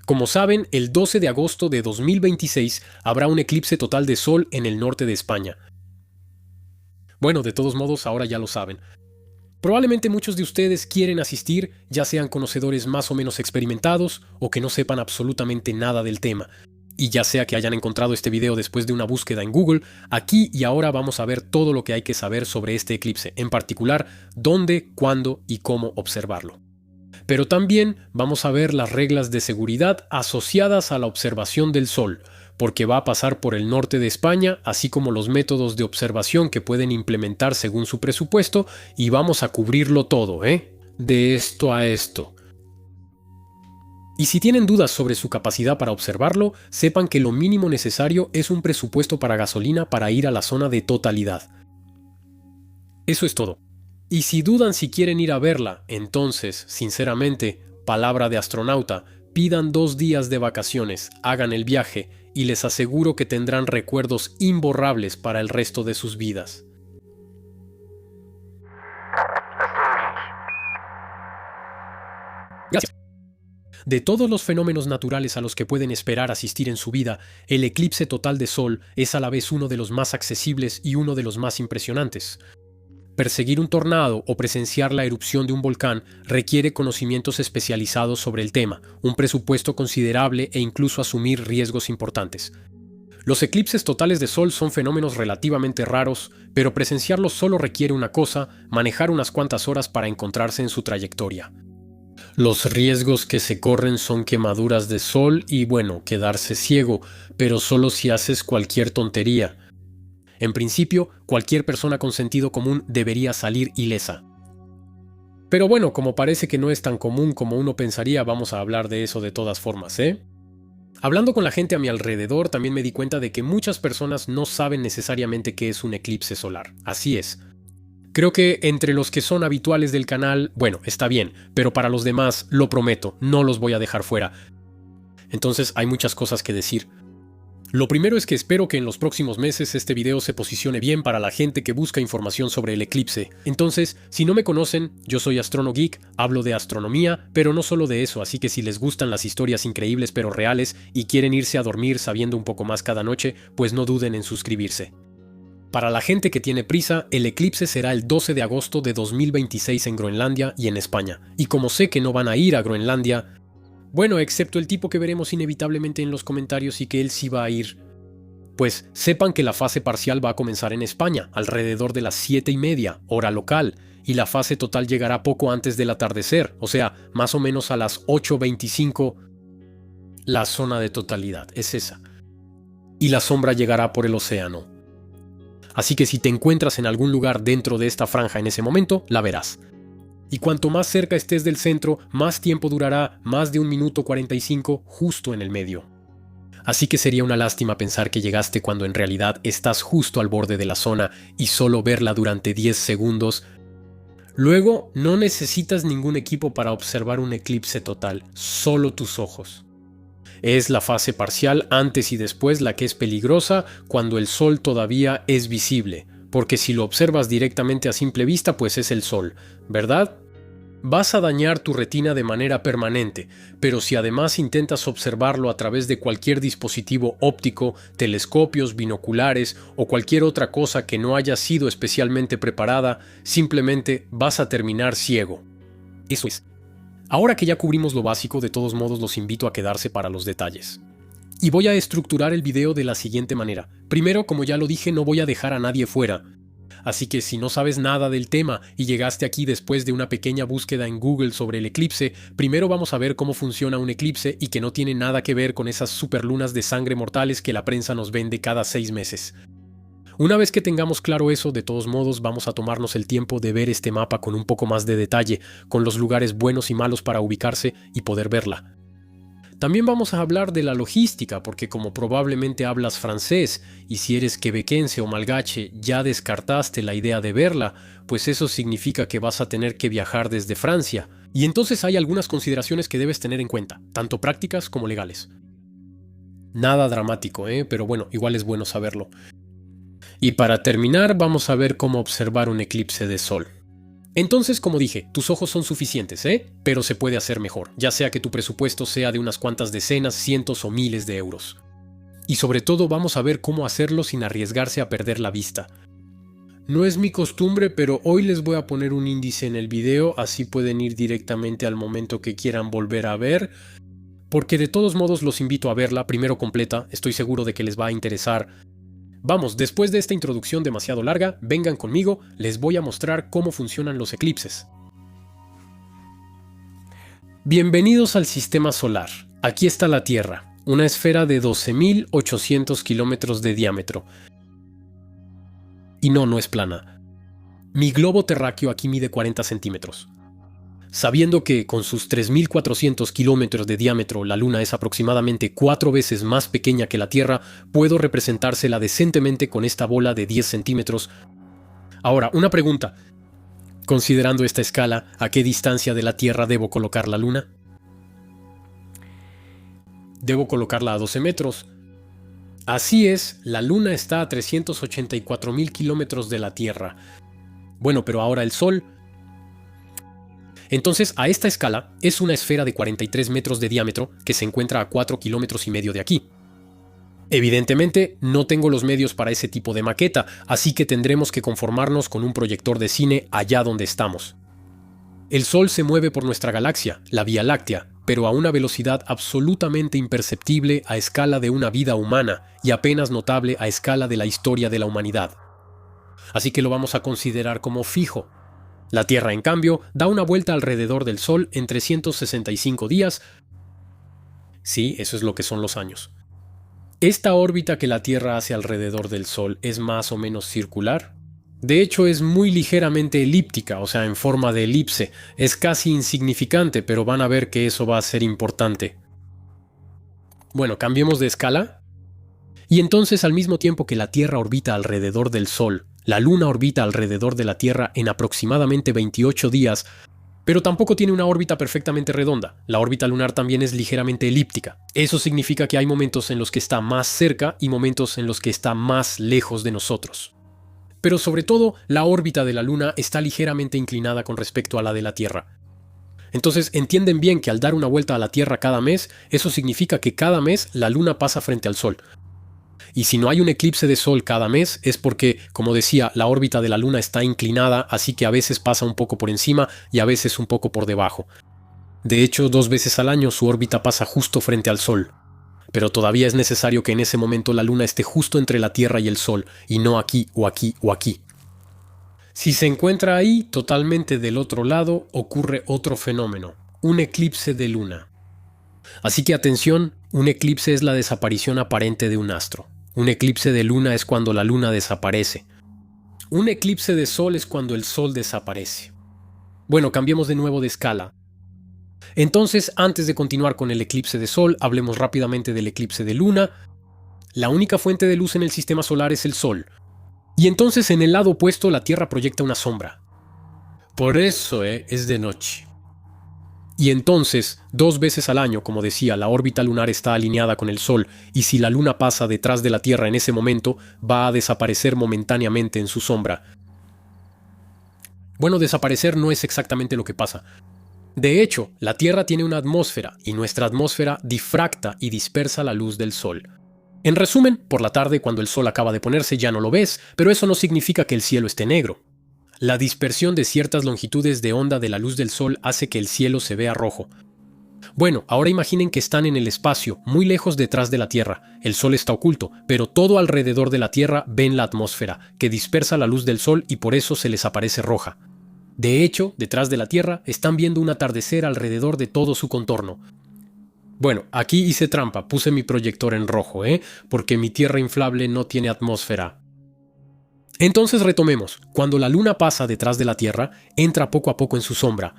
Como saben, el 12 de agosto de 2026 habrá un eclipse total de Sol en el norte de España. Bueno, de todos modos, ahora ya lo saben. Probablemente muchos de ustedes quieren asistir, ya sean conocedores más o menos experimentados o que no sepan absolutamente nada del tema. Y ya sea que hayan encontrado este video después de una búsqueda en Google, aquí y ahora vamos a ver todo lo que hay que saber sobre este eclipse, en particular dónde, cuándo y cómo observarlo. Pero también vamos a ver las reglas de seguridad asociadas a la observación del Sol, porque va a pasar por el norte de España, así como los métodos de observación que pueden implementar según su presupuesto, y vamos a cubrirlo todo, de esto a esto. Y si tienen dudas sobre su capacidad para observarlo, sepan que lo mínimo necesario es un presupuesto para gasolina para ir a la zona de totalidad. Eso es todo. Y si dudan si quieren ir a verla, entonces, sinceramente, palabra de astronauta, pidan 2 días de vacaciones, hagan el viaje y les aseguro que tendrán recuerdos imborrables para el resto de sus vidas. Gracias. De todos los fenómenos naturales a los que pueden esperar asistir en su vida, el eclipse total de Sol es a la vez uno de los más accesibles y uno de los más impresionantes. Perseguir un tornado o presenciar la erupción de un volcán requiere conocimientos especializados sobre el tema, un presupuesto considerable e incluso asumir riesgos importantes. Los eclipses totales de Sol son fenómenos relativamente raros, pero presenciarlos solo requiere una cosa: manejar unas cuantas horas para encontrarse en su trayectoria. Los riesgos que se corren son quemaduras de sol y, bueno, quedarse ciego, pero solo si haces cualquier tontería. En principio, cualquier persona con sentido común debería salir ilesa. Pero bueno, como parece que no es tan común como uno pensaría, vamos a hablar de eso de todas formas, Hablando con la gente a mi alrededor, también me di cuenta de que muchas personas no saben necesariamente qué es un eclipse solar. Así es. Creo que entre los que son habituales del canal, bueno, está bien, pero para los demás, lo prometo, no los voy a dejar fuera. Entonces hay muchas cosas que decir. Lo primero es que espero que en los próximos meses este video se posicione bien para la gente que busca información sobre el eclipse. Entonces, si no me conocen, yo soy AstronoGeek, hablo de astronomía, pero no solo de eso, así que si les gustan las historias increíbles pero reales y quieren irse a dormir sabiendo un poco más cada noche, pues no duden en suscribirse. Para la gente que tiene prisa, el eclipse será el 12 de agosto de 2026 en Groenlandia y en España. Y como sé que no van a ir a Groenlandia, bueno, excepto el tipo que veremos inevitablemente en los comentarios y que él sí va a ir, pues sepan que la fase parcial va a comenzar en España, alrededor de las 7:30, hora local, y la fase total llegará poco antes del atardecer, o sea, más o menos a las 8:25. La zona de totalidad es esa. Y la sombra llegará por el océano. Así que si te encuentras en algún lugar dentro de esta franja en ese momento, la verás. Y cuanto más cerca estés del centro, más tiempo durará, más de 1 minuto 45 justo en el medio. Así que sería una lástima pensar que llegaste cuando en realidad estás justo al borde de la zona y solo verla durante 10 segundos. Luego, no necesitas ningún equipo para observar un eclipse total, solo tus ojos. Es la fase parcial antes y después la que es peligrosa cuando el sol todavía es visible, porque si lo observas directamente a simple vista, pues es el sol, ¿verdad? Vas a dañar tu retina de manera permanente, pero si además intentas observarlo a través de cualquier dispositivo óptico, telescopios, binoculares o cualquier otra cosa que no haya sido especialmente preparada, simplemente vas a terminar ciego. Eso es. Ahora que ya cubrimos lo básico, de todos modos los invito a quedarse para los detalles. Y voy a estructurar el video de la siguiente manera. Primero, como ya lo dije, no voy a dejar a nadie fuera. Así que si no sabes nada del tema y llegaste aquí después de una pequeña búsqueda en Google sobre el eclipse, primero vamos a ver cómo funciona un eclipse y que no tiene nada que ver con esas superlunas de sangre mortales que la prensa nos vende cada 6 meses. Una vez que tengamos claro eso, de todos modos vamos a tomarnos el tiempo de ver este mapa con un poco más de detalle, con los lugares buenos y malos para ubicarse y poder verla. También vamos a hablar de la logística, porque como probablemente hablas francés y si eres quebequense o malgache ya descartaste la idea de verla, pues eso significa que vas a tener que viajar desde Francia. Y entonces hay algunas consideraciones que debes tener en cuenta, tanto prácticas como legales. Nada dramático, pero bueno, igual es bueno saberlo. Y para terminar vamos a ver cómo observar un eclipse de sol. Entonces, como dije, tus ojos son suficientes, pero se puede hacer mejor, ya sea que tu presupuesto sea de unas cuantas decenas, cientos o miles de euros. Y sobre todo vamos a ver cómo hacerlo sin arriesgarse a perder la vista. No es mi costumbre, pero hoy les voy a poner un índice en el video, así pueden ir directamente al momento que quieran volver a ver, porque de todos modos los invito a verla primero completa, estoy seguro de que les va a interesar. Vamos, después de esta introducción demasiado larga, vengan conmigo, les voy a mostrar cómo funcionan los eclipses. Bienvenidos al sistema solar. Aquí está la Tierra, una esfera de 12.800 kilómetros de diámetro. Y no es plana. Mi globo terráqueo aquí mide 40 centímetros. Sabiendo que con sus 3.400 kilómetros de diámetro la Luna es aproximadamente 4 veces más pequeña que la Tierra, puedo representársela decentemente con esta bola de 10 centímetros. Ahora, una pregunta. Considerando esta escala, ¿a qué distancia de la Tierra debo colocar la Luna? Debo colocarla a 12 metros. Así es, la Luna está a 384.000 kilómetros de la Tierra. Bueno, pero ahora el Sol. Entonces, a esta escala, es una esfera de 43 metros de diámetro que se encuentra a 4,5 kilómetros de aquí. Evidentemente, no tengo los medios para ese tipo de maqueta, así que tendremos que conformarnos con un proyector de cine allá donde estamos. El Sol se mueve por nuestra galaxia, la Vía Láctea, pero a una velocidad absolutamente imperceptible a escala de una vida humana y apenas notable a escala de la historia de la humanidad. Así que lo vamos a considerar como fijo. La Tierra, en cambio, da una vuelta alrededor del Sol en 365 días. Sí, eso es lo que son los años. Esta órbita que la Tierra hace alrededor del Sol es más o menos circular. De hecho, es muy ligeramente elíptica, o sea, en forma de elipse. Es casi insignificante, pero van a ver que eso va a ser importante. Bueno, cambiemos de escala. Y entonces, al mismo tiempo que la Tierra orbita alrededor del Sol, la Luna orbita alrededor de la Tierra en aproximadamente 28 días, pero tampoco tiene una órbita perfectamente redonda. La órbita lunar también es ligeramente elíptica. Eso significa que hay momentos en los que está más cerca y momentos en los que está más lejos de nosotros. Pero sobre todo, la órbita de la Luna está ligeramente inclinada con respecto a la de la Tierra. Entonces, entienden bien que al dar una vuelta a la Tierra cada mes, eso significa que cada mes la Luna pasa frente al Sol. Y si no hay un eclipse de Sol cada mes, es porque, como decía, la órbita de la Luna está inclinada, así que a veces pasa un poco por encima y a veces un poco por debajo. De hecho, 2 veces al año su órbita pasa justo frente al Sol. Pero todavía es necesario que en ese momento la Luna esté justo entre la Tierra y el Sol, y no aquí o aquí o aquí. Si se encuentra ahí, totalmente del otro lado, ocurre otro fenómeno, un eclipse de Luna. Así que atención, un eclipse es la desaparición aparente de un astro. Un eclipse de Luna es cuando la Luna desaparece. Un eclipse de Sol es cuando el Sol desaparece. Bueno, cambiemos de nuevo de escala. Entonces, antes de continuar con el eclipse de Sol, hablemos rápidamente del eclipse de Luna. La única fuente de luz en el sistema solar es el Sol. Y entonces en el lado opuesto la Tierra proyecta una sombra. Por eso, es de noche. Y entonces, 2 veces al año, como decía, la órbita lunar está alineada con el Sol, y si la Luna pasa detrás de la Tierra en ese momento, va a desaparecer momentáneamente en su sombra. Bueno, desaparecer no es exactamente lo que pasa. De hecho, la Tierra tiene una atmósfera, y nuestra atmósfera difracta y dispersa la luz del Sol. En resumen, por la tarde, cuando el Sol acaba de ponerse, ya no lo ves, pero eso no significa que el cielo esté negro. La dispersión de ciertas longitudes de onda de la luz del Sol hace que el cielo se vea rojo. Bueno, ahora imaginen que están en el espacio, muy lejos detrás de la Tierra. El Sol está oculto, pero todo alrededor de la Tierra ven la atmósfera, que dispersa la luz del Sol y por eso se les aparece roja. De hecho, detrás de la Tierra están viendo un atardecer alrededor de todo su contorno. Bueno, aquí hice trampa, puse mi proyector en rojo, porque mi Tierra inflable no tiene atmósfera. Entonces retomemos, cuando la Luna pasa detrás de la Tierra, entra poco a poco en su sombra.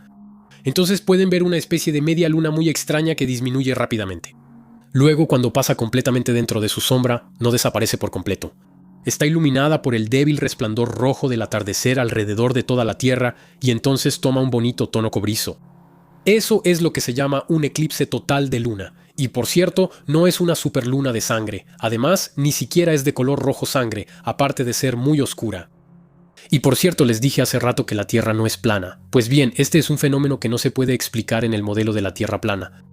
Entonces pueden ver una especie de media luna muy extraña que disminuye rápidamente. Luego, cuando pasa completamente dentro de su sombra, no desaparece por completo. Está iluminada por el débil resplandor rojo del atardecer alrededor de toda la Tierra y entonces toma un bonito tono cobrizo. Eso es lo que se llama un eclipse total de luna. Y por cierto, no es una superluna de sangre. Además, ni siquiera es de color rojo sangre, aparte de ser muy oscura. Y por cierto, les dije hace rato que la Tierra no es plana. Pues bien, este es un fenómeno que no se puede explicar en el modelo de la Tierra plana.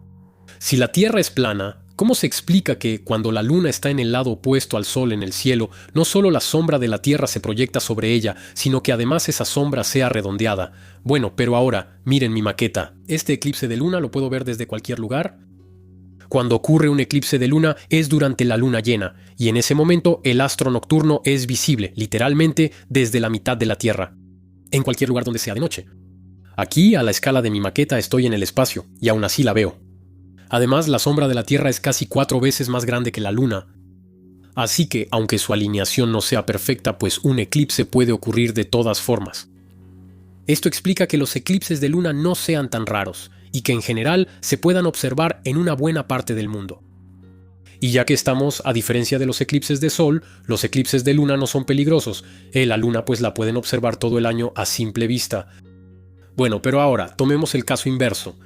Si la Tierra es plana, ¿cómo se explica que cuando la Luna está en el lado opuesto al Sol en el cielo, no solo la sombra de la Tierra se proyecta sobre ella, sino que además esa sombra sea redondeada? Bueno, pero ahora, miren mi maqueta. Este eclipse de luna lo puedo ver desde cualquier lugar. Cuando ocurre un eclipse de luna es durante la luna llena, y en ese momento el astro nocturno es visible, literalmente, desde la mitad de la Tierra, en cualquier lugar donde sea de noche. Aquí, a la escala de mi maqueta, estoy en el espacio, y aún así la veo. Además, la sombra de la Tierra es casi 4 veces más grande que la Luna. Así que, aunque su alineación no sea perfecta, pues un eclipse puede ocurrir de todas formas. Esto explica que los eclipses de luna no sean tan raros, y que en general se puedan observar en una buena parte del mundo. Y ya que estamos, a diferencia de los eclipses de sol, los eclipses de luna no son peligrosos. La luna pues la pueden observar todo el año a simple vista. Bueno, pero ahora, tomemos el caso inverso.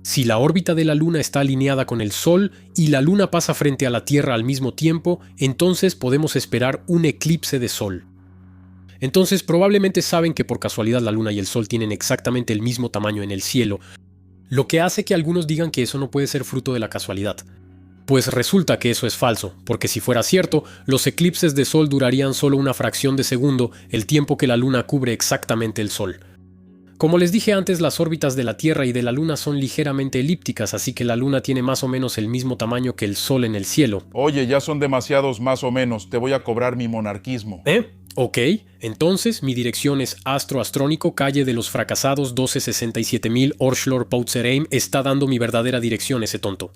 Si la órbita de la luna está alineada con el sol y la luna pasa frente a la Tierra al mismo tiempo, entonces podemos esperar un eclipse de sol. Entonces probablemente saben que por casualidad la luna y el sol tienen exactamente el mismo tamaño en el cielo, lo que hace que algunos digan que eso no puede ser fruto de la casualidad. Pues resulta que eso es falso, porque si fuera cierto, los eclipses de sol durarían solo una fracción de segundo, el tiempo que la luna cubre exactamente el sol. Como les dije antes, las órbitas de la Tierra y de la luna son ligeramente elípticas, así que la luna tiene más o menos el mismo tamaño que el sol en el cielo. Oye, ya son demasiados más o menos, te voy a cobrar mi monarquismo. Ok, entonces mi dirección es Astro Astrónico, calle de los Fracasados 1267000, Orschlor Poutzereim. Está dando mi verdadera dirección ese tonto.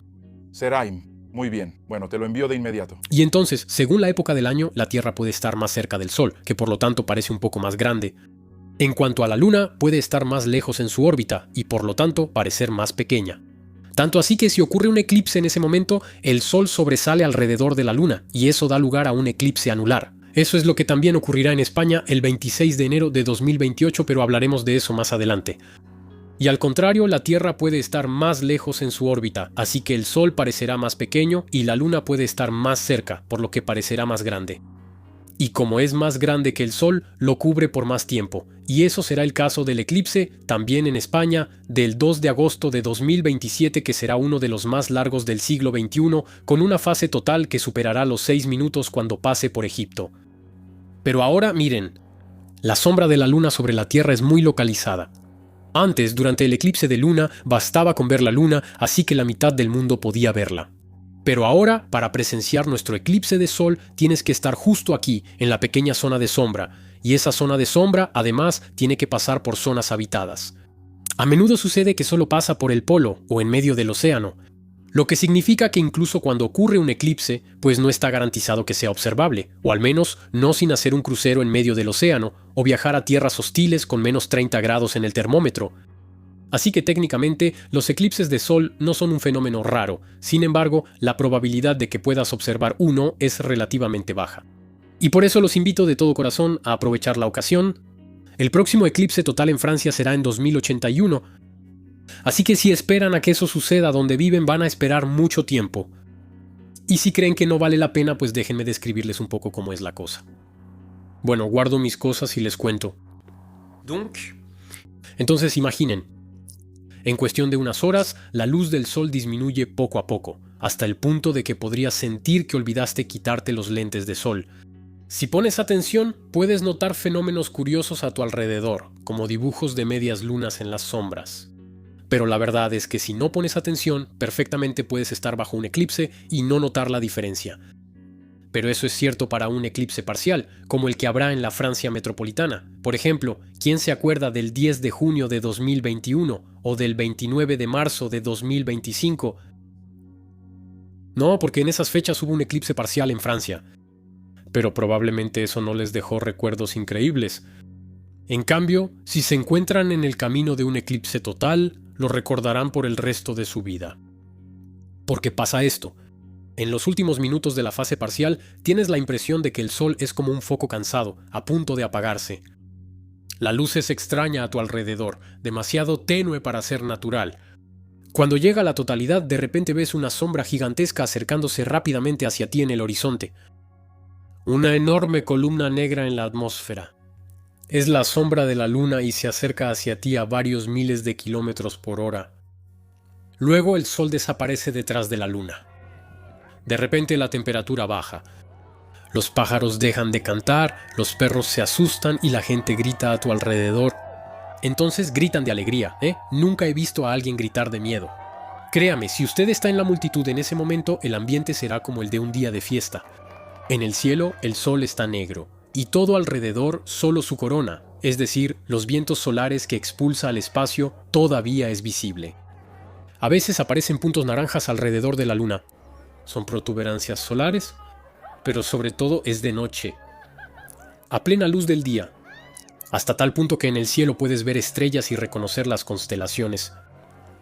Seraim, muy bien. Bueno, te lo envío de inmediato. Y entonces, según la época del año, la Tierra puede estar más cerca del Sol, que por lo tanto parece un poco más grande. En cuanto a la Luna, puede estar más lejos en su órbita, y por lo tanto parecer más pequeña. Tanto así que si ocurre un eclipse en ese momento, el Sol sobresale alrededor de la Luna, y eso da lugar a un eclipse anular. Eso es lo que también ocurrirá en España el 26 de enero de 2028, pero hablaremos de eso más adelante. Y al contrario, la Tierra puede estar más lejos en su órbita, así que el Sol parecerá más pequeño y la Luna puede estar más cerca, por lo que parecerá más grande. Y como es más grande que el Sol, lo cubre por más tiempo, y eso será el caso del eclipse, también en España, del 2 de agosto de 2027, que será uno de los más largos del siglo XXI, con una fase total que superará los 6 minutos cuando pase por Egipto. Pero ahora miren, la sombra de la luna sobre la Tierra es muy localizada. Antes, durante el eclipse de luna, bastaba con ver la luna, así que la mitad del mundo podía verla. Pero ahora, para presenciar nuestro eclipse de sol, tienes que estar justo aquí, en la pequeña zona de sombra, y esa zona de sombra, además, tiene que pasar por zonas habitadas. A menudo sucede que solo pasa por el polo o en medio del océano, lo que significa que incluso cuando ocurre un eclipse, pues no está garantizado que sea observable, o al menos no sin hacer un crucero en medio del océano, o viajar a tierras hostiles con menos 30 grados en el termómetro. Así que técnicamente, los eclipses de sol no son un fenómeno raro, sin embargo, la probabilidad de que puedas observar uno es relativamente baja. Y por eso los invito de todo corazón a aprovechar la ocasión. El próximo eclipse total en Francia será en 2081, así que si esperan a que eso suceda donde viven van a esperar mucho tiempo. Y si creen que no vale la pena, pues déjenme describirles un poco cómo es la cosa. Bueno, guardo mis cosas y les cuento. Entonces imaginen, en cuestión de unas horas, la luz del sol disminuye poco a poco, hasta el punto de que podrías sentir que olvidaste quitarte los lentes de sol. Si pones atención, puedes notar fenómenos curiosos a tu alrededor, como dibujos de medias lunas en las sombras. Pero la verdad es que si no pones atención, perfectamente puedes estar bajo un eclipse y no notar la diferencia. Pero eso es cierto para un eclipse parcial, como el que habrá en la Francia metropolitana. Por ejemplo, ¿quién se acuerda del 10 de junio de 2021 o del 29 de marzo de 2025? No, porque en esas fechas hubo un eclipse parcial en Francia. Pero probablemente eso no les dejó recuerdos increíbles. En cambio, si se encuentran en el camino de un eclipse total, lo recordarán por el resto de su vida. Porque pasa esto. En los últimos minutos de la fase parcial, tienes la impresión de que el sol es como un foco cansado, a punto de apagarse. La luz es extraña a tu alrededor, demasiado tenue para ser natural. Cuando llega a la totalidad, de repente ves una sombra gigantesca acercándose rápidamente hacia ti en el horizonte. Una enorme columna negra en la atmósfera. Es la sombra de la luna y se acerca hacia ti a varios miles de kilómetros por hora. Luego el sol desaparece detrás de la luna. De repente la temperatura baja. Los pájaros dejan de cantar, los perros se asustan y la gente grita a tu alrededor. Entonces gritan de alegría, ¿eh? Nunca he visto a alguien gritar de miedo. Créame, si usted está en la multitud en ese momento, el ambiente será como el de un día de fiesta. En el cielo, el sol está negro, y todo alrededor solo su corona, es decir, los vientos solares que expulsa al espacio, todavía es visible. A veces aparecen puntos naranjas alrededor de la luna. Son protuberancias solares, pero sobre todo es de noche, a plena luz del día, hasta tal punto que en el cielo puedes ver estrellas y reconocer las constelaciones.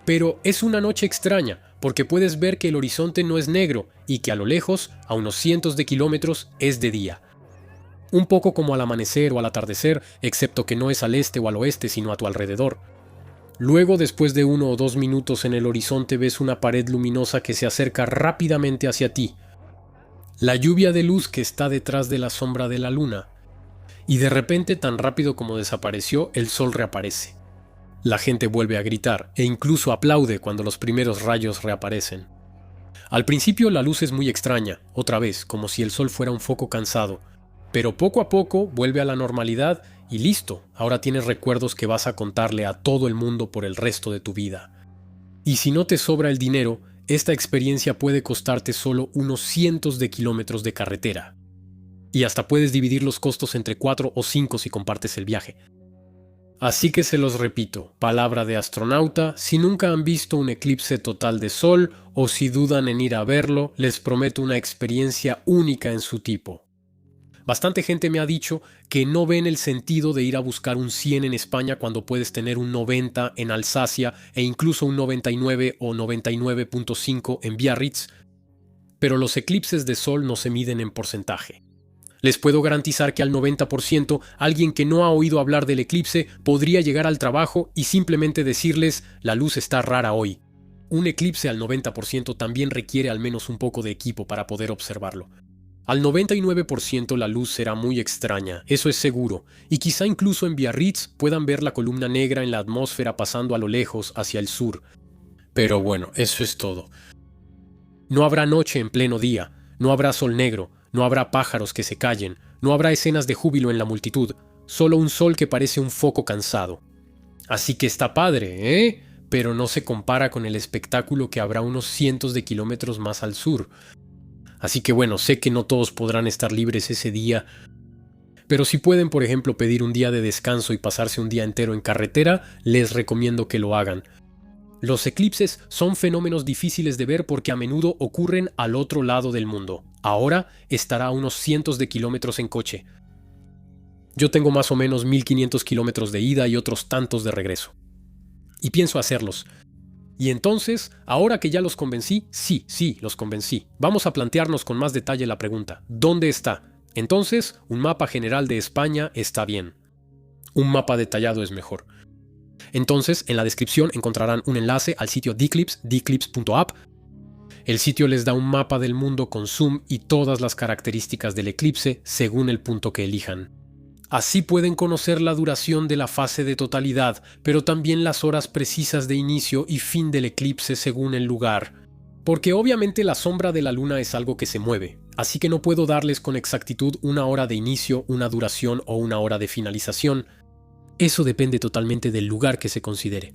Pero es una noche extraña, porque puedes ver que el horizonte no es negro y que a lo lejos, a unos cientos de kilómetros, es de día. Un poco como al amanecer o al atardecer, excepto que no es al este o al oeste, sino a tu alrededor. Luego, después de 1 o 2 minutos en el horizonte, ves una pared luminosa que se acerca rápidamente hacia ti. La lluvia de luz que está detrás de la sombra de la luna. Y de repente, tan rápido como desapareció, el sol reaparece. La gente vuelve a gritar e incluso aplaude cuando los primeros rayos reaparecen. Al principio la luz es muy extraña, otra vez, como si el sol fuera un foco cansado, pero poco a poco vuelve a la normalidad y listo, ahora tienes recuerdos que vas a contarle a todo el mundo por el resto de tu vida. Y si no te sobra el dinero, esta experiencia puede costarte solo unos cientos de kilómetros de carretera. Y hasta puedes dividir los costos entre 4 o 5 si compartes el viaje. Así que se los repito, palabra de astronauta, si nunca han visto un eclipse total de sol o si dudan en ir a verlo, les prometo una experiencia única en su tipo. Bastante gente me ha dicho que no ven el sentido de ir a buscar un 100 en España cuando puedes tener un 90 en Alsacia e incluso un 99 o 99.5 en Biarritz, pero los eclipses de sol no se miden en porcentaje. Les puedo garantizar que al 90% alguien que no ha oído hablar del eclipse podría llegar al trabajo y simplemente decirles la luz está rara hoy. Un eclipse al 90% también requiere al menos un poco de equipo para poder observarlo. Al 99% la luz será muy extraña, eso es seguro, y quizá incluso en Biarritz puedan ver la columna negra en la atmósfera pasando a lo lejos hacia el sur. Pero bueno, eso es todo. No habrá noche en pleno día, no habrá sol negro, no habrá pájaros que se callen, no habrá escenas de júbilo en la multitud, solo un sol que parece un foco cansado. Así que está padre, ¿eh? Pero no se compara con el espectáculo que habrá unos cientos de kilómetros más al sur. Así que bueno, sé que no todos podrán estar libres ese día, pero si pueden, por ejemplo, pedir un día de descanso y pasarse un día entero en carretera, les recomiendo que lo hagan. Los eclipses son fenómenos difíciles de ver porque a menudo ocurren al otro lado del mundo. Ahora estará a unos cientos de kilómetros en coche. Yo tengo más o menos 1500 kilómetros de ida y otros tantos de regreso. Y pienso hacerlos. Y entonces, ahora que ya los convencí, sí, los convencí. Vamos a plantearnos con más detalle la pregunta: ¿dónde está? Entonces, un mapa general de España está bien. Un mapa detallado es mejor. Entonces, en la descripción encontrarán un enlace al sitio D'Eclipse, d'eclipse.app. El sitio les da un mapa del mundo con zoom y todas las características del eclipse según el punto que elijan. Así pueden conocer la duración de la fase de totalidad, pero también las horas precisas de inicio y fin del eclipse según el lugar. Porque obviamente la sombra de la luna es algo que se mueve, así que no puedo darles con exactitud una hora de inicio, una duración o una hora de finalización. Eso depende totalmente del lugar que se considere.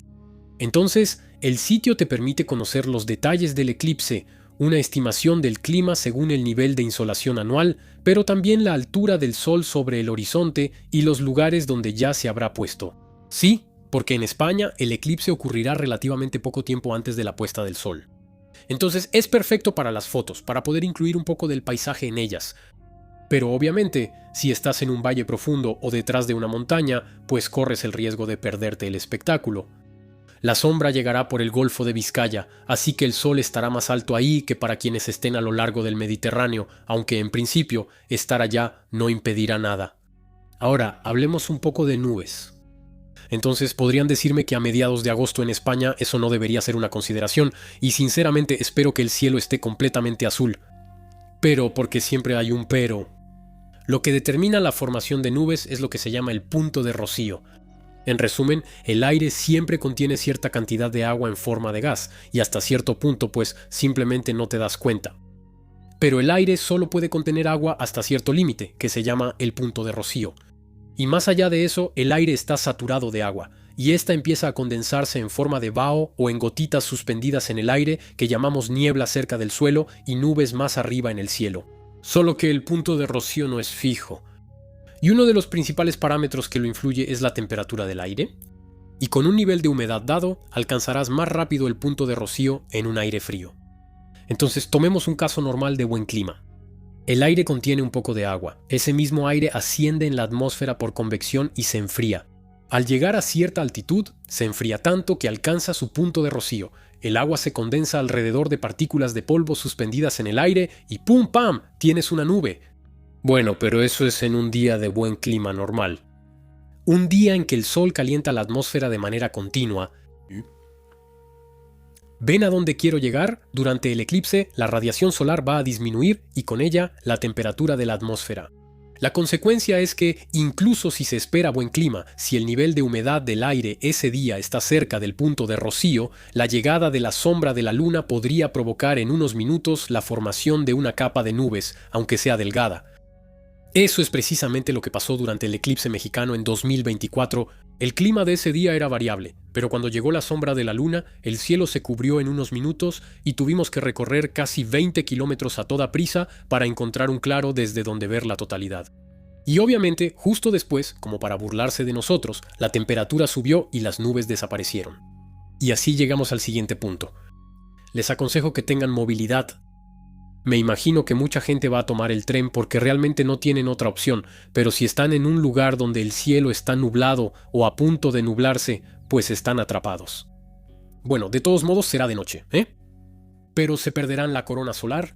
Entonces, el sitio te permite conocer los detalles del eclipse, una estimación del clima según el nivel de insolación anual, pero también la altura del sol sobre el horizonte y los lugares donde ya se habrá puesto. Sí, porque en España el eclipse ocurrirá relativamente poco tiempo antes de la puesta del sol. Entonces es perfecto para las fotos, para poder incluir un poco del paisaje en ellas. Pero obviamente, si estás en un valle profundo o detrás de una montaña, pues corres el riesgo de perderte el espectáculo. La sombra llegará por el Golfo de Vizcaya, así que el sol estará más alto ahí que para quienes estén a lo largo del Mediterráneo, aunque en principio estar allá no impedirá nada. Ahora, hablemos un poco de nubes. Entonces podrían decirme que a mediados de agosto en España eso no debería ser una consideración, y sinceramente espero que el cielo esté completamente azul. Pero, porque siempre hay un pero. Lo que determina la formación de nubes es lo que se llama el punto de rocío. En resumen, el aire siempre contiene cierta cantidad de agua en forma de gas, y hasta cierto punto pues simplemente no te das cuenta. Pero el aire solo puede contener agua hasta cierto límite, que se llama el punto de rocío. Y más allá de eso, el aire está saturado de agua, y esta empieza a condensarse en forma de vaho o en gotitas suspendidas en el aire que llamamos niebla cerca del suelo y nubes más arriba en el cielo. Solo que el punto de rocío no es fijo. Y uno de los principales parámetros que lo influye es la temperatura del aire. Y con un nivel de humedad dado, alcanzarás más rápido el punto de rocío en un aire frío. Entonces tomemos un caso normal de buen clima. El aire contiene un poco de agua. Ese mismo aire asciende en la atmósfera por convección y se enfría. Al llegar a cierta altitud, se enfría tanto que alcanza su punto de rocío. El agua se condensa alrededor de partículas de polvo suspendidas en el aire y ¡pum pam! Tienes una nube. Bueno, pero eso es en un día de buen clima normal. Un día en que el sol calienta la atmósfera de manera continua. ¿Ven a dónde quiero llegar? Durante el eclipse, la radiación solar va a disminuir y con ella la temperatura de la atmósfera. La consecuencia es que, incluso si se espera buen clima, si el nivel de humedad del aire ese día está cerca del punto de rocío, la llegada de la sombra de la luna podría provocar en unos minutos la formación de una capa de nubes, aunque sea delgada. Eso es precisamente lo que pasó durante el eclipse mexicano en 2024. El clima de ese día era variable, pero cuando llegó la sombra de la luna, el cielo se cubrió en unos minutos y tuvimos que recorrer casi 20 kilómetros a toda prisa para encontrar un claro desde donde ver la totalidad. Y obviamente, justo después, como para burlarse de nosotros, la temperatura subió y las nubes desaparecieron. Y así llegamos al siguiente punto. Les aconsejo que tengan movilidad. Me imagino que mucha gente va a tomar el tren porque realmente no tienen otra opción, pero si están en un lugar donde el cielo está nublado o a punto de nublarse, pues están atrapados. Bueno, de todos modos será de noche, Pero se perderán la corona solar.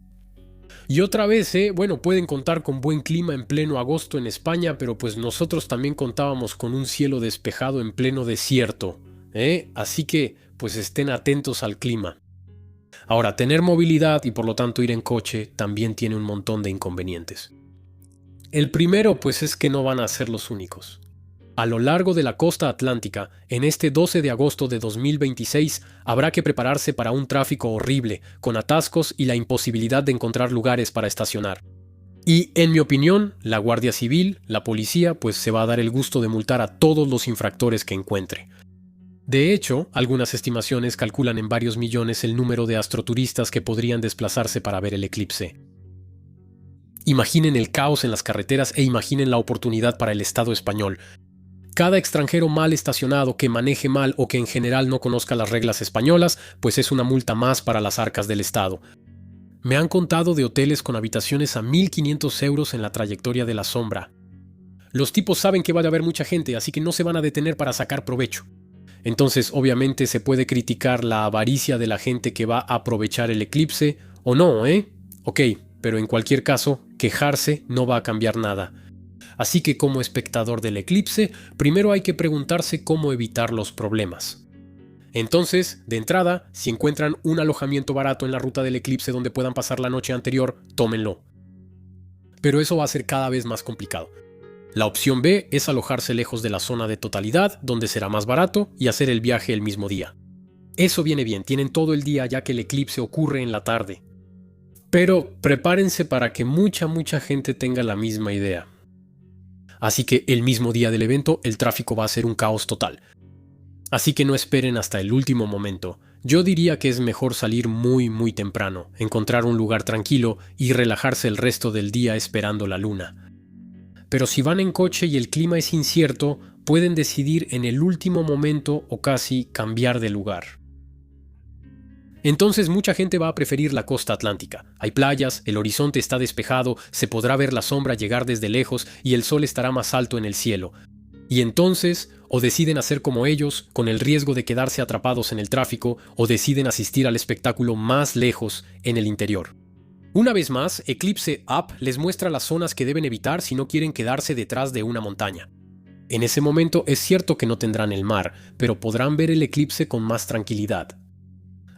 Y otra vez, bueno, pueden contar con buen clima en pleno agosto en España, pero pues nosotros también contábamos con un cielo despejado en pleno desierto, Así que, pues estén atentos al clima. Ahora, tener movilidad y por lo tanto ir en coche también tiene un montón de inconvenientes. El primero, pues es que no van a ser los únicos. A lo largo de la costa atlántica, en este 12 de agosto de 2026, habrá que prepararse para un tráfico horrible, con atascos y la imposibilidad de encontrar lugares para estacionar. Y, en mi opinión, la Guardia Civil, la policía, pues se va a dar el gusto de multar a todos los infractores que encuentre. De hecho, algunas estimaciones calculan en varios millones el número de astroturistas que podrían desplazarse para ver el eclipse. Imaginen el caos en las carreteras e imaginen la oportunidad para el Estado español. Cada extranjero mal estacionado que maneje mal o que en general no conozca las reglas españolas, pues es una multa más para las arcas del Estado. Me han contado de hoteles con habitaciones a 1.500 euros en la trayectoria de la sombra. Los tipos saben que va a haber mucha gente, así que no se van a detener para sacar provecho. Entonces, obviamente, se puede criticar la avaricia de la gente que va a aprovechar el eclipse, o no, Ok, pero en cualquier caso, quejarse no va a cambiar nada. Así que como espectador del eclipse, primero hay que preguntarse cómo evitar los problemas. Entonces, de entrada, si encuentran un alojamiento barato en la ruta del eclipse donde puedan pasar la noche anterior, tómenlo. Pero eso va a ser cada vez más complicado. La opción B es alojarse lejos de la zona de totalidad, donde será más barato, y hacer el viaje el mismo día. Eso viene bien, tienen todo el día ya que el eclipse ocurre en la tarde. Pero prepárense para que mucha gente tenga la misma idea. Así que el mismo día del evento el tráfico va a ser un caos total. Así que no esperen hasta el último momento. Yo diría que es mejor salir muy temprano, encontrar un lugar tranquilo y relajarse el resto del día esperando la luna. Pero si van en coche y el clima es incierto, pueden decidir en el último momento o casi cambiar de lugar. Entonces mucha gente va a preferir la costa atlántica. Hay playas, el horizonte está despejado, se podrá ver la sombra llegar desde lejos y el sol estará más alto en el cielo. Y entonces, o deciden hacer como ellos, con el riesgo de quedarse atrapados en el tráfico, o deciden asistir al espectáculo más lejos, en el interior. Una vez más, Eclipse App les muestra las zonas que deben evitar si no quieren quedarse detrás de una montaña. En ese momento es cierto que no tendrán el mar, pero podrán ver el eclipse con más tranquilidad.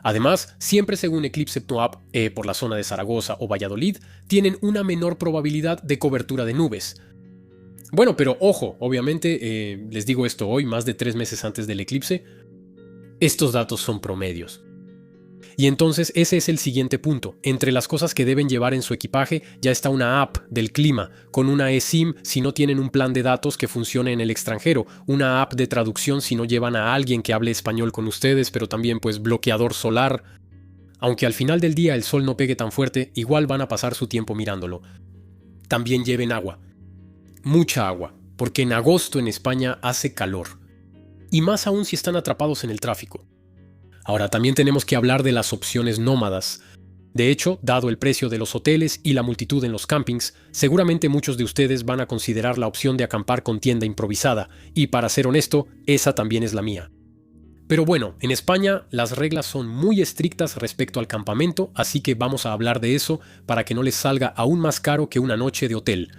Además, siempre según Eclipse.app, por la zona de Zaragoza o Valladolid, tienen una menor probabilidad de cobertura de nubes. Bueno, pero ojo, obviamente, les digo esto hoy, más de 3 meses antes del eclipse, estos datos son promedios. Y entonces ese es el siguiente punto. Entre las cosas que deben llevar en su equipaje ya está una app del clima, con una eSIM si no tienen un plan de datos que funcione en el extranjero, una app de traducción si no llevan a alguien que hable español con ustedes, pero también pues bloqueador solar. Aunque al final del día el sol no pegue tan fuerte, igual van a pasar su tiempo mirándolo. También lleven agua. Mucha agua, porque en agosto en España hace calor. Y más aún si están atrapados en el tráfico. Ahora, también tenemos que hablar de las opciones nómadas. De hecho, dado el precio de los hoteles y la multitud en los campings, seguramente muchos de ustedes van a considerar la opción de acampar con tienda improvisada, y para ser honesto, esa también es la mía. Pero bueno, en España las reglas son muy estrictas respecto al campamento, así que vamos a hablar de eso para que no les salga aún más caro que una noche de hotel.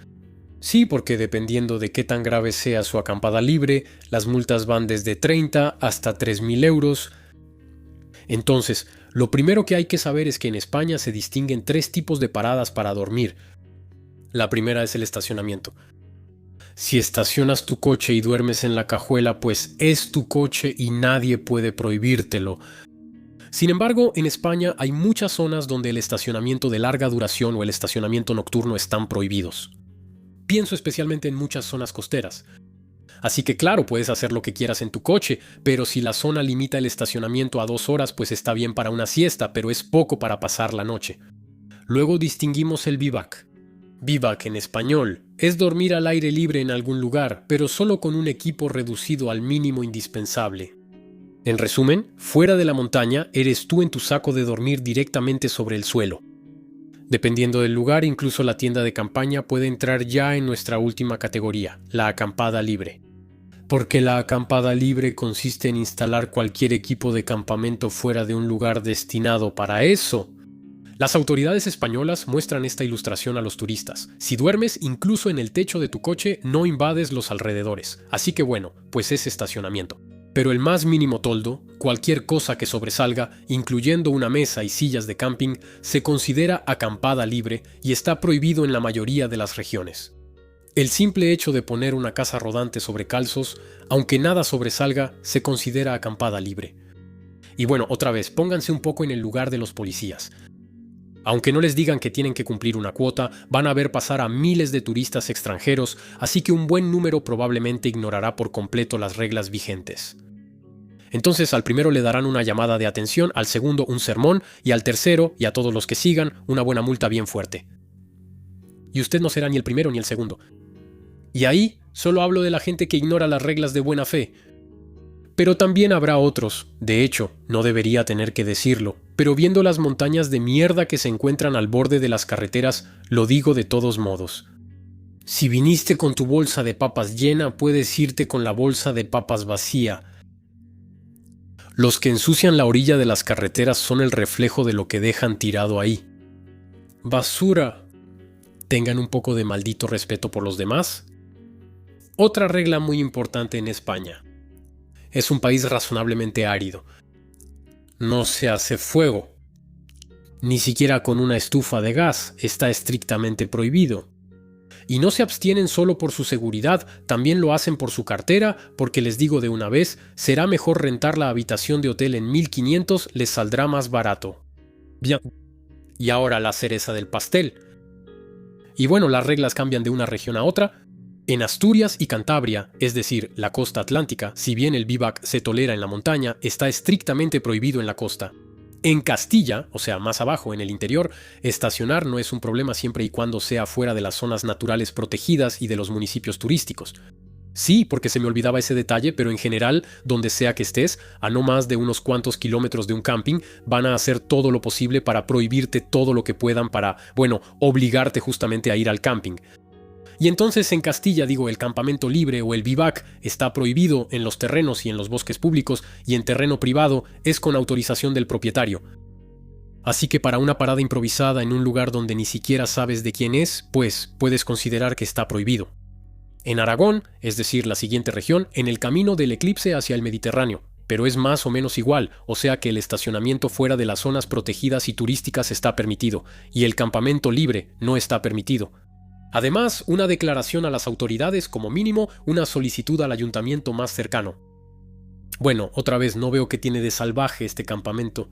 Sí, porque dependiendo de qué tan grave sea su acampada libre, las multas van desde 30 hasta 3.000 euros. Entonces, lo primero que hay que saber es que en España se distinguen 3 tipos de paradas para dormir. La primera es el estacionamiento. Si estacionas tu coche y duermes en la cajuela, pues es tu coche y nadie puede prohibírtelo. Sin embargo, en España hay muchas zonas donde el estacionamiento de larga duración o el estacionamiento nocturno están prohibidos. Pienso especialmente en muchas zonas costeras. Así que claro, puedes hacer lo que quieras en tu coche, pero si la zona limita el estacionamiento a 2 horas, pues está bien para una siesta, pero es poco para pasar la noche. Luego distinguimos el vivac. Vivac en español es dormir al aire libre en algún lugar, pero solo con un equipo reducido al mínimo indispensable. En resumen, fuera de la montaña, eres tú en tu saco de dormir directamente sobre el suelo. Dependiendo del lugar, incluso la tienda de campaña puede entrar ya en nuestra última categoría, la acampada libre. Porque la acampada libre consiste en instalar cualquier equipo de campamento fuera de un lugar destinado para eso. Las autoridades españolas muestran esta ilustración a los turistas. Si duermes incluso en el techo de tu coche, no invades los alrededores. Así que bueno, pues es estacionamiento. Pero el más mínimo toldo, cualquier cosa que sobresalga, incluyendo una mesa y sillas de camping, se considera acampada libre y está prohibido en la mayoría de las regiones. El simple hecho de poner una casa rodante sobre calzos, aunque nada sobresalga, se considera acampada libre. Y bueno, otra vez, pónganse un poco en el lugar de los policías. Aunque no les digan que tienen que cumplir una cuota, van a ver pasar a miles de turistas extranjeros, así que un buen número probablemente ignorará por completo las reglas vigentes. Entonces al primero le darán una llamada de atención, al segundo un sermón y al tercero y a todos los que sigan una buena multa bien fuerte. Y usted no será ni el primero ni el segundo. Y ahí solo hablo de la gente que ignora las reglas de buena fe. Pero también habrá otros, de hecho, no debería tener que decirlo, pero viendo las montañas de mierda que se encuentran al borde de las carreteras, lo digo de todos modos. Si viniste con tu bolsa de papas llena, puedes irte con la bolsa de papas vacía. Los que ensucian la orilla de las carreteras son el reflejo de lo que dejan tirado ahí. Basura. Tengan un poco de maldito respeto por los demás. Otra regla muy importante en España. Es un país razonablemente árido. No se hace fuego. Ni siquiera con una estufa de gas, está estrictamente prohibido. Y no se abstienen solo por su seguridad, también lo hacen por su cartera, porque les digo de una vez, será mejor rentar la habitación de hotel en 1.500, les saldrá más barato. Bien. Y ahora la cereza del pastel. Y bueno, las reglas cambian de una región a otra. En Asturias y Cantabria, es decir, la costa atlántica, si bien el vivac se tolera en la montaña, está estrictamente prohibido en la costa. En Castilla, o sea, más abajo, en el interior, estacionar no es un problema siempre y cuando sea fuera de las zonas naturales protegidas y de los municipios turísticos. Sí, porque se me olvidaba ese detalle, pero en general, donde sea que estés, a no más de unos cuantos kilómetros de un camping, van a hacer todo lo posible para prohibirte todo lo que puedan para, bueno, obligarte justamente a ir al camping. Y entonces en Castilla, el campamento libre o el vivac está prohibido en los terrenos y en los bosques públicos, y en terreno privado es con autorización del propietario. Así que para una parada improvisada en un lugar donde ni siquiera sabes de quién es, pues puedes considerar que está prohibido. En Aragón, es decir, la siguiente región, en el camino del eclipse hacia el Mediterráneo, pero es más o menos igual, o sea que el estacionamiento fuera de las zonas protegidas y turísticas está permitido, y el campamento libre no está permitido. Además, una declaración a las autoridades, como mínimo, una solicitud al ayuntamiento más cercano. Bueno, otra vez no veo qué tiene de salvaje este campamento.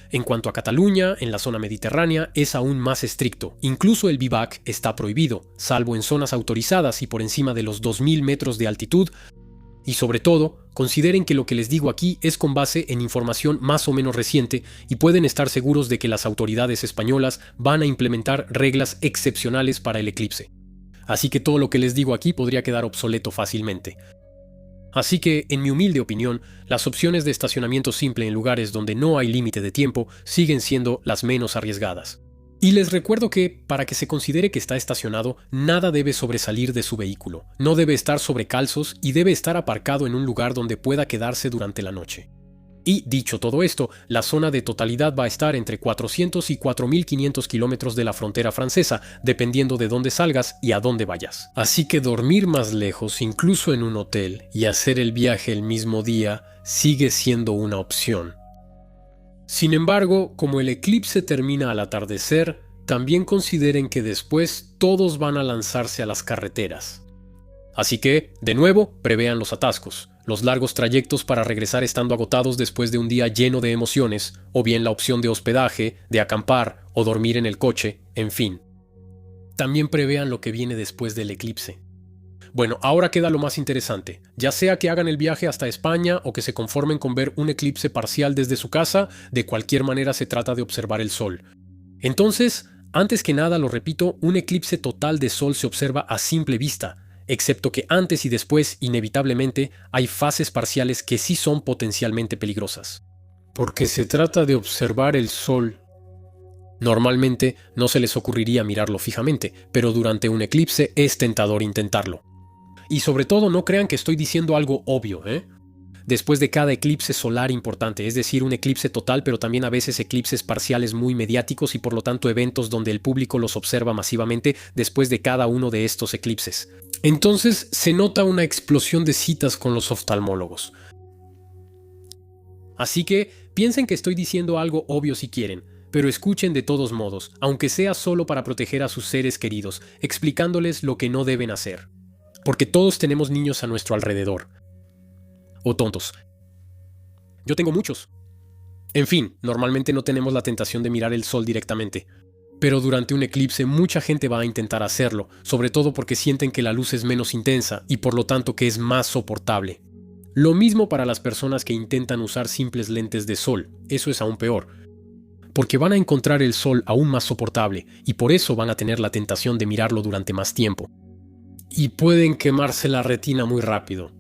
En cuanto a Cataluña, en la zona mediterránea, es aún más estricto. Incluso el bivac está prohibido, salvo en zonas autorizadas y por encima de los 2000 metros de altitud. Y sobre todo, consideren que lo que les digo aquí es con base en información más o menos reciente y pueden estar seguros de que las autoridades españolas van a implementar reglas excepcionales para el eclipse. Así que todo lo que les digo aquí podría quedar obsoleto fácilmente. Así que, en mi humilde opinión, las opciones de estacionamiento simple en lugares donde no hay límite de tiempo siguen siendo las menos arriesgadas. Y les recuerdo que, para que se considere que está estacionado, nada debe sobresalir de su vehículo, no debe estar sobre calzos y debe estar aparcado en un lugar donde pueda quedarse durante la noche. Y, dicho todo esto, la zona de totalidad va a estar entre 400 y 4500 kilómetros de la frontera francesa, dependiendo de dónde salgas y a dónde vayas. Así que dormir más lejos, incluso en un hotel, y hacer el viaje el mismo día, sigue siendo una opción. Sin embargo, como el eclipse termina al atardecer, también consideren que después todos van a lanzarse a las carreteras. Así que, de nuevo, prevean los atascos, los largos trayectos para regresar estando agotados después de un día lleno de emociones, o bien la opción de hospedaje, de acampar o dormir en el coche, en fin. También prevean lo que viene después del eclipse. Bueno, ahora queda lo más interesante. Ya sea que hagan el viaje hasta España o que se conformen con ver un eclipse parcial desde su casa, de cualquier manera se trata de observar el sol. Entonces, antes que nada, lo repito, un eclipse total de sol se observa a simple vista, excepto que antes y después, inevitablemente, hay fases parciales que sí son potencialmente peligrosas. Porque se trata de observar el sol. Normalmente no se les ocurriría mirarlo fijamente, pero durante un eclipse es tentador intentarlo. Y sobre todo no crean que estoy diciendo algo obvio, Después de cada eclipse solar importante, es decir, un eclipse total, pero también a veces eclipses parciales muy mediáticos y por lo tanto eventos donde el público los observa masivamente después de cada uno de estos eclipses. Entonces se nota una explosión de citas con los oftalmólogos. Así que piensen que estoy diciendo algo obvio si quieren, pero escuchen de todos modos, aunque sea solo para proteger a sus seres queridos, explicándoles lo que no deben hacer. Porque todos tenemos niños a nuestro alrededor. O tontos. Yo tengo muchos. En fin, normalmente no tenemos la tentación de mirar el sol directamente. Pero durante un eclipse mucha gente va a intentar hacerlo, sobre todo porque sienten que la luz es menos intensa y por lo tanto que es más soportable. Lo mismo para las personas que intentan usar simples lentes de sol, eso es aún peor. Porque van a encontrar el sol aún más soportable y por eso van a tener la tentación de mirarlo durante más tiempo. Y pueden quemarse la retina muy rápido.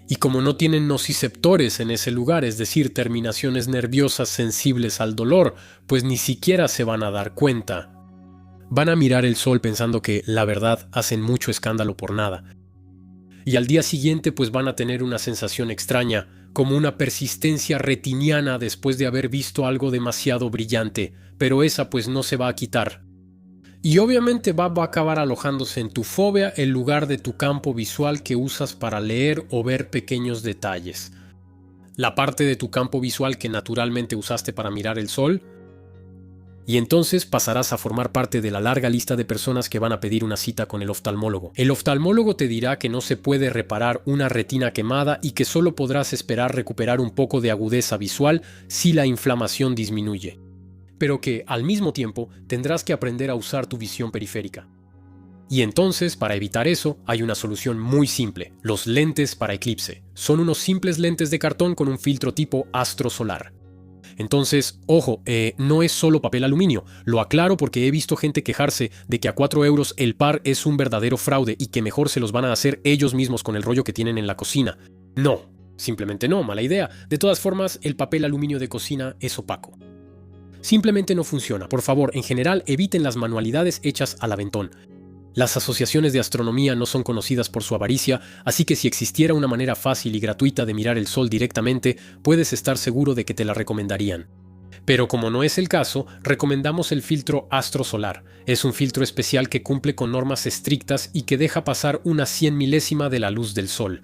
Y como no tienen nociceptores en ese lugar, es decir, terminaciones nerviosas sensibles al dolor, pues ni siquiera se van a dar cuenta. Van a mirar el sol pensando que, la verdad, hacen mucho escándalo por nada. Y al día siguiente pues van a tener una sensación extraña, como una persistencia retiniana después de haber visto algo demasiado brillante, pero esa pues no se va a quitar. Y obviamente va a acabar alojándose en tu fobia, el lugar de tu campo visual que usas para leer o ver pequeños detalles. La parte de tu campo visual que naturalmente usaste para mirar el sol. Y entonces pasarás a formar parte de la larga lista de personas que van a pedir una cita con el oftalmólogo. El oftalmólogo te dirá que no se puede reparar una retina quemada y que solo podrás esperar recuperar un poco de agudeza visual si la inflamación disminuye. Pero que, al mismo tiempo, tendrás que aprender a usar tu visión periférica. Y entonces, para evitar eso, hay una solución muy simple: los lentes para eclipse. Son unos simples lentes de cartón con un filtro tipo astro solar. Entonces, ojo, no es solo papel aluminio. Lo aclaro porque he visto gente quejarse de que a 4 euros el par es un verdadero fraude y que mejor se los van a hacer ellos mismos con el rollo que tienen en la cocina. No, simplemente no, mala idea. De todas formas, el papel aluminio de cocina es opaco. Simplemente no funciona. Por favor, en general, eviten las manualidades hechas al aventón. Las asociaciones de astronomía no son conocidas por su avaricia, así que si existiera una manera fácil y gratuita de mirar el sol directamente, puedes estar seguro de que te la recomendarían. Pero como no es el caso, recomendamos el filtro astro solar. Es un filtro especial que cumple con normas estrictas y que deja pasar una 100 milésima de la luz del sol.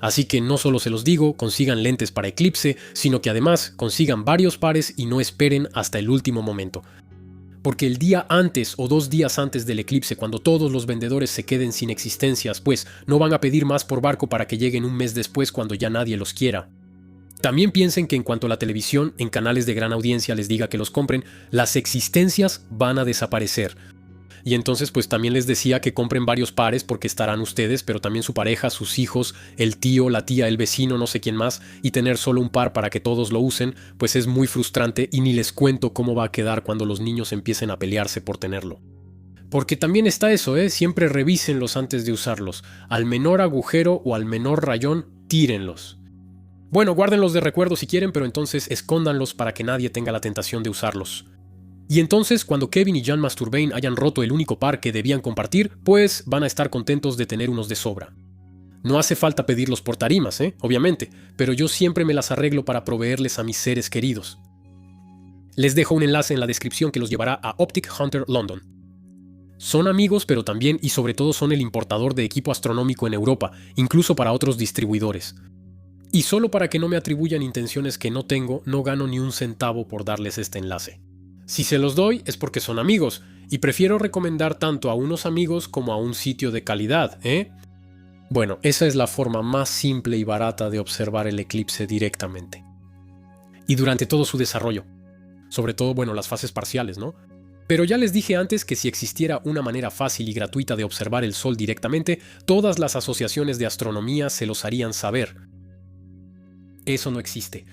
Así que no solo se los digo, consigan lentes para eclipse, sino que además consigan varios pares y no esperen hasta el último momento. Porque el día antes o 2 días antes del eclipse, cuando todos los vendedores se queden sin existencias, pues no van a pedir más por barco para que lleguen un mes después cuando ya nadie los quiera. También piensen que en cuanto la televisión en canales de gran audiencia les diga que los compren, las existencias van a desaparecer. Y entonces pues también les decía que compren varios pares porque estarán ustedes, pero también su pareja, sus hijos, el tío, la tía, el vecino, no sé quién más, y tener solo un par para que todos lo usen, pues es muy frustrante y ni les cuento cómo va a quedar cuando los niños empiecen a pelearse por tenerlo. Porque también está eso, siempre revísenlos antes de usarlos. Al menor agujero o al menor rayón, tírenlos. Bueno, guárdenlos de recuerdo si quieren, pero entonces escóndanlos para que nadie tenga la tentación de usarlos. Y entonces, cuando Kevin y Jean Masturbain hayan roto el único par que debían compartir, pues van a estar contentos de tener unos de sobra. No hace falta pedirlos por tarimas, obviamente, pero yo siempre me las arreglo para proveerles a mis seres queridos. Les dejo un enlace en la descripción que los llevará a Optic Hunter London. Son amigos, pero también y sobre todo son el importador de equipo astronómico en Europa, incluso para otros distribuidores. Y solo para que no me atribuyan intenciones que no tengo, no gano ni un centavo por darles este enlace. Si se los doy es porque son amigos, y prefiero recomendar tanto a unos amigos como a un sitio de calidad, Bueno, esa es la forma más simple y barata de observar el eclipse directamente. Y durante todo su desarrollo. Sobre todo, las fases parciales, ¿no? Pero ya les dije antes que si existiera una manera fácil y gratuita de observar el Sol directamente, todas las asociaciones de astronomía se los harían saber. Eso no existe.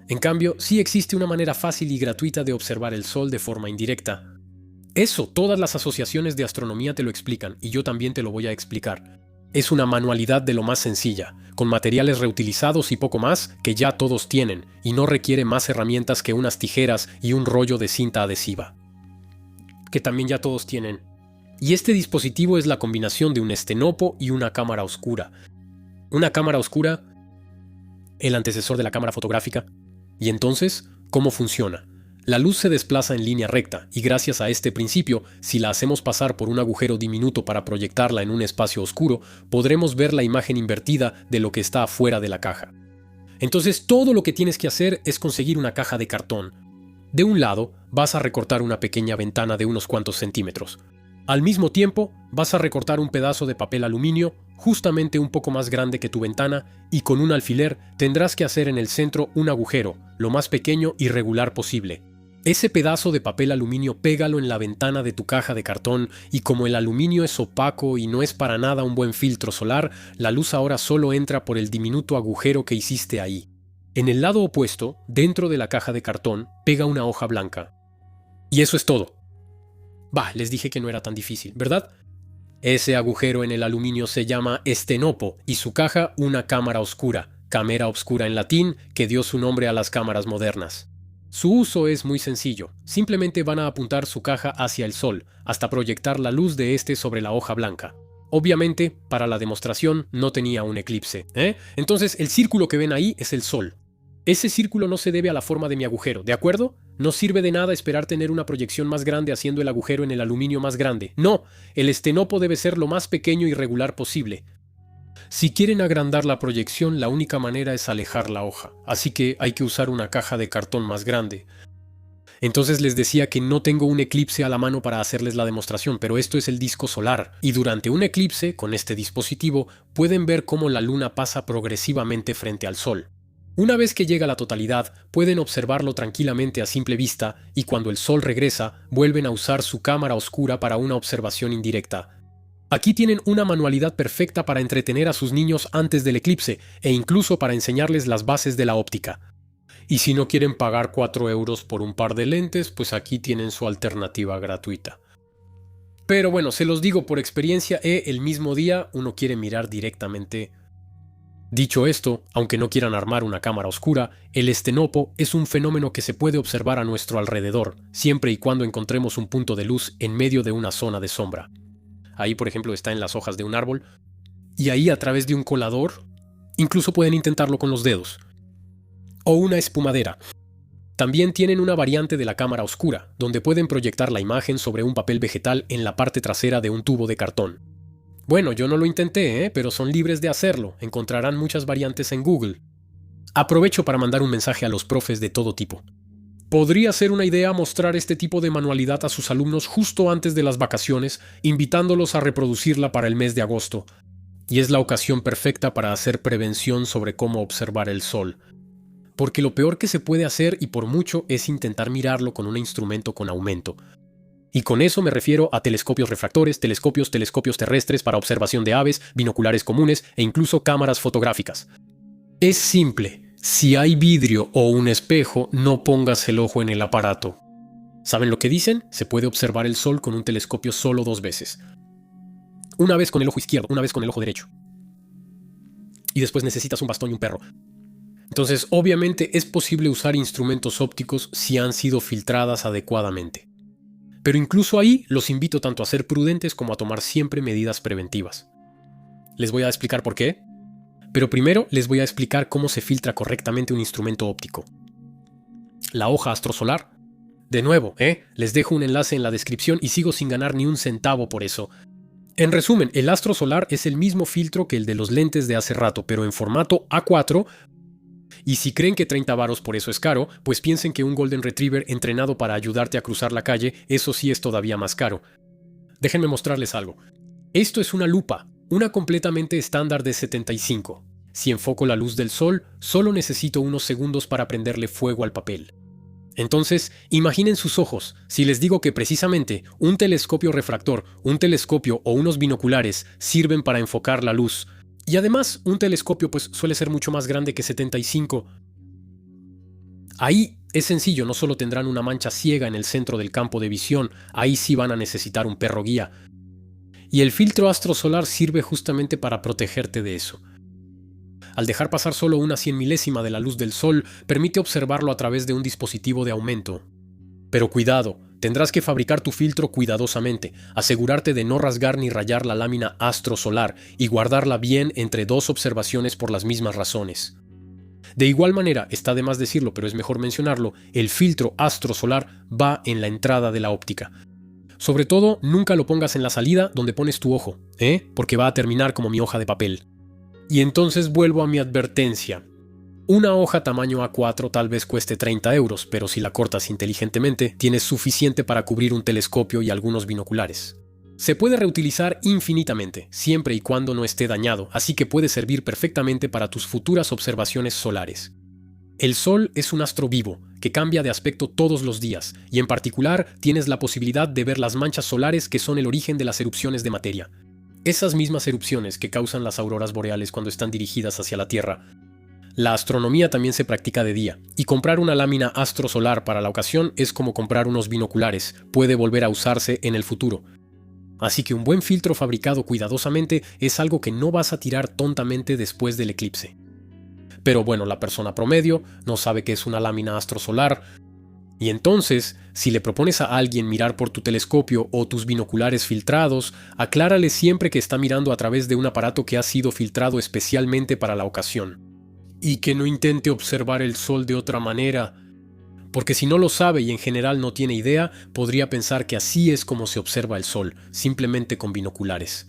En cambio, sí existe una manera fácil y gratuita de observar el Sol de forma indirecta. Eso, todas las asociaciones de astronomía te lo explican, y yo también te lo voy a explicar. Es una manualidad de lo más sencilla, con materiales reutilizados y poco más que ya todos tienen, y no requiere más herramientas que unas tijeras y un rollo de cinta adhesiva. Que también ya todos tienen. Y este dispositivo es la combinación de un estenopo y una cámara oscura. Una cámara oscura, el antecesor de la cámara fotográfica. Y entonces, ¿cómo funciona? La luz se desplaza en línea recta y gracias a este principio, si la hacemos pasar por un agujero diminuto para proyectarla en un espacio oscuro, podremos ver la imagen invertida de lo que está afuera de la caja. Entonces todo lo que tienes que hacer es conseguir una caja de cartón. De un lado, vas a recortar una pequeña ventana de unos cuantos centímetros. Al mismo tiempo, vas a recortar un pedazo de papel aluminio justamente un poco más grande que tu ventana y con un alfiler tendrás que hacer en el centro un agujero, lo más pequeño y regular posible. Ese pedazo de papel aluminio pégalo en la ventana de tu caja de cartón y como el aluminio es opaco y no es para nada un buen filtro solar, la luz ahora solo entra por el diminuto agujero que hiciste ahí. En el lado opuesto, dentro de la caja de cartón, pega una hoja blanca. Y eso es todo. Les dije que no era tan difícil, ¿verdad? Ese agujero en el aluminio se llama estenopo y su caja una cámara oscura, camera obscura en latín, que dio su nombre a las cámaras modernas. Su uso es muy sencillo, simplemente van a apuntar su caja hacia el Sol, hasta proyectar la luz de este sobre la hoja blanca. Obviamente, para la demostración no tenía un eclipse, Entonces el círculo que ven ahí es el Sol. Ese círculo no se debe a la forma de mi agujero, ¿de acuerdo? No sirve de nada esperar tener una proyección más grande haciendo el agujero en el aluminio más grande. No, el estenopo debe ser lo más pequeño y regular posible. Si quieren agrandar la proyección, la única manera es alejar la hoja, así que hay que usar una caja de cartón más grande. Entonces les decía que no tengo un eclipse a la mano para hacerles la demostración, pero esto es el disco solar, y durante un eclipse, con este dispositivo, pueden ver cómo la luna pasa progresivamente frente al Sol. Una vez que llega a la totalidad, pueden observarlo tranquilamente a simple vista y cuando el Sol regresa, vuelven a usar su cámara oscura para una observación indirecta. Aquí tienen una manualidad perfecta para entretener a sus niños antes del eclipse e incluso para enseñarles las bases de la óptica. Y si no quieren pagar 4 euros por un par de lentes, pues aquí tienen su alternativa gratuita. Pero bueno, se los digo por experiencia, el mismo día uno quiere mirar directamente. Dicho esto, aunque no quieran armar una cámara oscura, el estenopo es un fenómeno que se puede observar a nuestro alrededor, siempre y cuando encontremos un punto de luz en medio de una zona de sombra. Ahí, por ejemplo, está en las hojas de un árbol, y ahí a través de un colador, incluso pueden intentarlo con los dedos. O una espumadera. También tienen una variante de la cámara oscura, donde pueden proyectar la imagen sobre un papel vegetal en la parte trasera de un tubo de cartón. Bueno, yo no lo intenté, pero son libres de hacerlo. Encontrarán muchas variantes en Google. Aprovecho para mandar un mensaje a los profes de todo tipo. Podría ser una idea mostrar este tipo de manualidad a sus alumnos justo antes de las vacaciones, invitándolos a reproducirla para el mes de agosto. Y es la ocasión perfecta para hacer prevención sobre cómo observar el sol. Porque lo peor que se puede hacer, y por mucho, es intentar mirarlo con un instrumento con aumento. Y con eso me refiero a telescopios refractores, telescopios terrestres para observación de aves, binoculares comunes e incluso cámaras fotográficas. Es simple. Si hay vidrio o un espejo, no pongas el ojo en el aparato. ¿Saben lo que dicen? Se puede observar el sol con un telescopio solo 2 veces. Una vez con el ojo izquierdo, una vez con el ojo derecho. Y después necesitas un bastón y un perro. Entonces, obviamente es posible usar instrumentos ópticos si han sido filtradas adecuadamente. Pero incluso ahí los invito tanto a ser prudentes como a tomar siempre medidas preventivas. Les voy a explicar por qué. Pero primero les voy a explicar cómo se filtra correctamente un instrumento óptico. La hoja astrosolar. De nuevo, les dejo un enlace en la descripción y sigo sin ganar ni un centavo por eso. En resumen, el astrosolar es el mismo filtro que el de los lentes de hace rato, pero en formato A4. Y si creen que 30 varos por eso es caro, pues piensen que un Golden Retriever entrenado para ayudarte a cruzar la calle, eso sí es todavía más caro. Déjenme mostrarles algo. Esto es una lupa. Una completamente estándar de 75. Si enfoco la luz del sol, solo necesito unos segundos para prenderle fuego al papel. Entonces, imaginen sus ojos. Si les digo que precisamente un telescopio refractor, un telescopio o unos binoculares sirven para enfocar la luz. Y además, un telescopio pues suele ser mucho más grande que 75. Ahí es sencillo, no solo tendrán una mancha ciega en el centro del campo de visión, ahí sí van a necesitar un perro guía. Y el filtro astrosolar sirve justamente para protegerte de eso. Al dejar pasar solo una 100 milésima de la luz del sol, permite observarlo a través de un dispositivo de aumento. Pero cuidado, tendrás que fabricar tu filtro cuidadosamente, asegurarte de no rasgar ni rayar la lámina astrosolar y guardarla bien entre 2 observaciones por las mismas razones. De igual manera, está de más decirlo, pero es mejor mencionarlo, el filtro astrosolar va en la entrada de la óptica. Sobre todo, nunca lo pongas en la salida donde pones tu ojo, porque va a terminar como mi hoja de papel. Y entonces vuelvo a mi advertencia. Una hoja tamaño A4 tal vez cueste 30 euros, pero si la cortas inteligentemente, tienes suficiente para cubrir un telescopio y algunos binoculares. Se puede reutilizar infinitamente, siempre y cuando no esté dañado, así que puede servir perfectamente para tus futuras observaciones solares. El Sol es un astro vivo, que cambia de aspecto todos los días, y en particular tienes la posibilidad de ver las manchas solares que son el origen de las erupciones de materia. Esas mismas erupciones que causan las auroras boreales cuando están dirigidas hacia la Tierra. La astronomía también se practica de día, y comprar una lámina astrosolar para la ocasión es como comprar unos binoculares, puede volver a usarse en el futuro. Así que un buen filtro fabricado cuidadosamente es algo que no vas a tirar tontamente después del eclipse. Pero bueno, la persona promedio no sabe qué es una lámina astrosolar. Y entonces, si le propones a alguien mirar por tu telescopio o tus binoculares filtrados, aclárale siempre que está mirando a través de un aparato que ha sido filtrado especialmente para la ocasión. Y que no intente observar el sol de otra manera. Porque si no lo sabe y en general no tiene idea, podría pensar que así es como se observa el sol, simplemente con binoculares.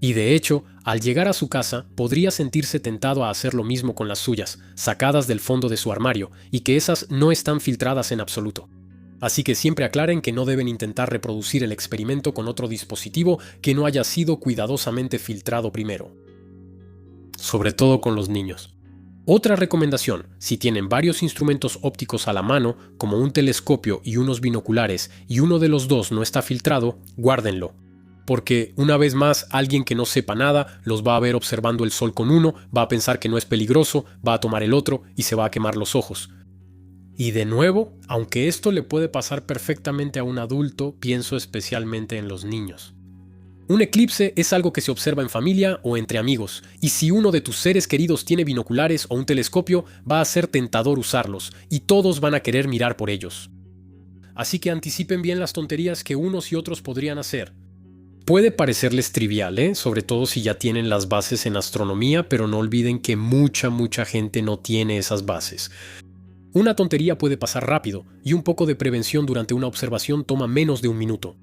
Y de hecho, al llegar a su casa, podría sentirse tentado a hacer lo mismo con las suyas, sacadas del fondo de su armario, y que esas no están filtradas en absoluto. Así que siempre aclaren que no deben intentar reproducir el experimento con otro dispositivo que no haya sido cuidadosamente filtrado primero. Sobre todo con los niños. Otra recomendación, si tienen varios instrumentos ópticos a la mano, como un telescopio y unos binoculares, y uno de los dos no está filtrado, guárdenlo. Porque, una vez más, alguien que no sepa nada los va a ver observando el sol con uno, va a pensar que no es peligroso, va a tomar el otro y se va a quemar los ojos. Y de nuevo, aunque esto le puede pasar perfectamente a un adulto, pienso especialmente en los niños. Un eclipse es algo que se observa en familia o entre amigos, y si uno de tus seres queridos tiene binoculares o un telescopio, va a ser tentador usarlos, y todos van a querer mirar por ellos. Así que anticipen bien las tonterías que unos y otros podrían hacer. Puede parecerles trivial, sobre todo si ya tienen las bases en astronomía, pero no olviden que mucha gente no tiene esas bases. Una tontería puede pasar rápido, y un poco de prevención durante una observación toma menos de un minuto.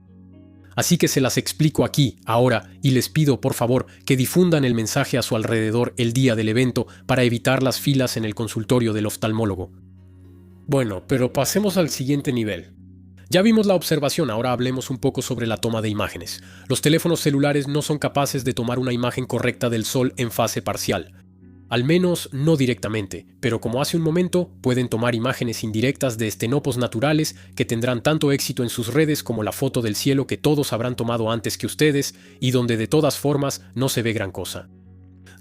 Así que se las explico aquí, ahora, y les pido, por favor, que difundan el mensaje a su alrededor el día del evento para evitar las filas en el consultorio del oftalmólogo. Bueno, pero pasemos al siguiente nivel. Ya vimos la observación, ahora hablemos un poco sobre la toma de imágenes. Los teléfonos celulares no son capaces de tomar una imagen correcta del Sol en fase parcial. Al menos no directamente, pero como hace un momento, pueden tomar imágenes indirectas de estenopos naturales que tendrán tanto éxito en sus redes como la foto del cielo que todos habrán tomado antes que ustedes y donde de todas formas no se ve gran cosa.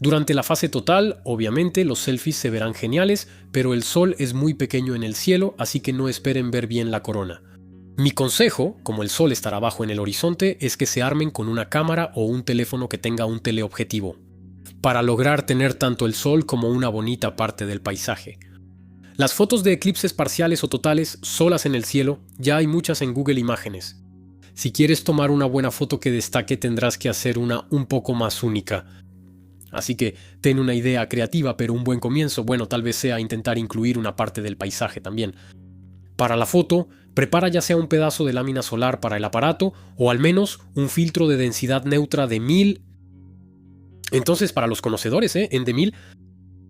Durante la fase total, obviamente, los selfies se verán geniales, pero el Sol es muy pequeño en el cielo, así que no esperen ver bien la corona. Mi consejo, como el Sol estará abajo en el horizonte, es que se armen con una cámara o un teléfono que tenga un teleobjetivo, para lograr tener tanto el Sol como una bonita parte del paisaje. Las fotos de eclipses parciales o totales solas en el cielo, ya hay muchas en Google Imágenes. Si quieres tomar una buena foto que destaque, tendrás que hacer una un poco más única. Así que ten una idea creativa, pero un buen comienzo, bueno, tal vez sea intentar incluir una parte del paisaje también. Para la foto, prepara ya sea un pedazo de lámina solar para el aparato o al menos un filtro de densidad neutra de 1000. Entonces, para los conocedores, en de 1000,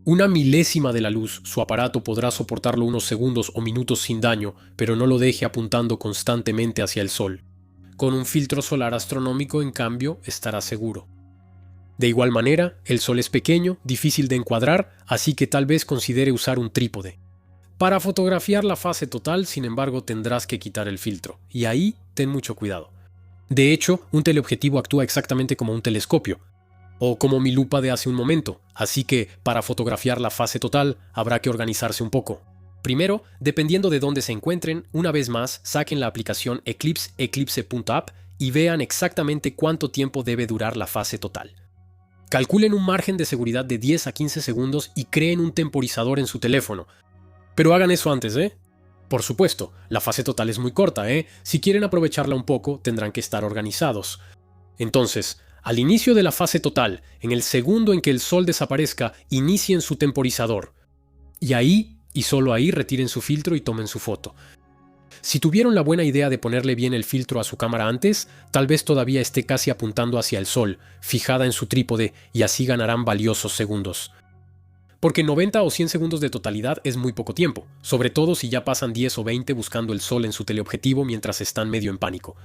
una milésima de la luz, su aparato podrá soportarlo unos segundos o minutos sin daño, pero no lo deje apuntando constantemente hacia el Sol. Con un filtro solar astronómico, en cambio, estará seguro. De igual manera, el Sol es pequeño, difícil de encuadrar, así que tal vez considere usar un trípode. Para fotografiar la fase total, sin embargo, tendrás que quitar el filtro, y ahí ten mucho cuidado. De hecho, un teleobjetivo actúa exactamente como un telescopio, o como mi lupa de hace un momento, así que para fotografiar la fase total habrá que organizarse un poco. Primero, dependiendo de dónde se encuentren, una vez más saquen la aplicación eclipse.app y vean exactamente cuánto tiempo debe durar la fase total. Calculen un margen de seguridad de 10 a 15 segundos y creen un temporizador en su teléfono. Pero hagan eso antes, Por supuesto, la fase total es muy corta, Si quieren aprovecharla un poco, tendrán que estar organizados. Entonces, al inicio de la fase total, en el segundo en que el Sol desaparezca, inicien su temporizador. Y ahí, y solo ahí, retiren su filtro y tomen su foto. Si tuvieron la buena idea de ponerle bien el filtro a su cámara antes, tal vez todavía esté casi apuntando hacia el Sol, fijada en su trípode, y así ganarán valiosos segundos. Porque 90 o 100 segundos de totalidad es muy poco tiempo, sobre todo si ya pasan 10 o 20 buscando el Sol en su teleobjetivo mientras están medio en pánico.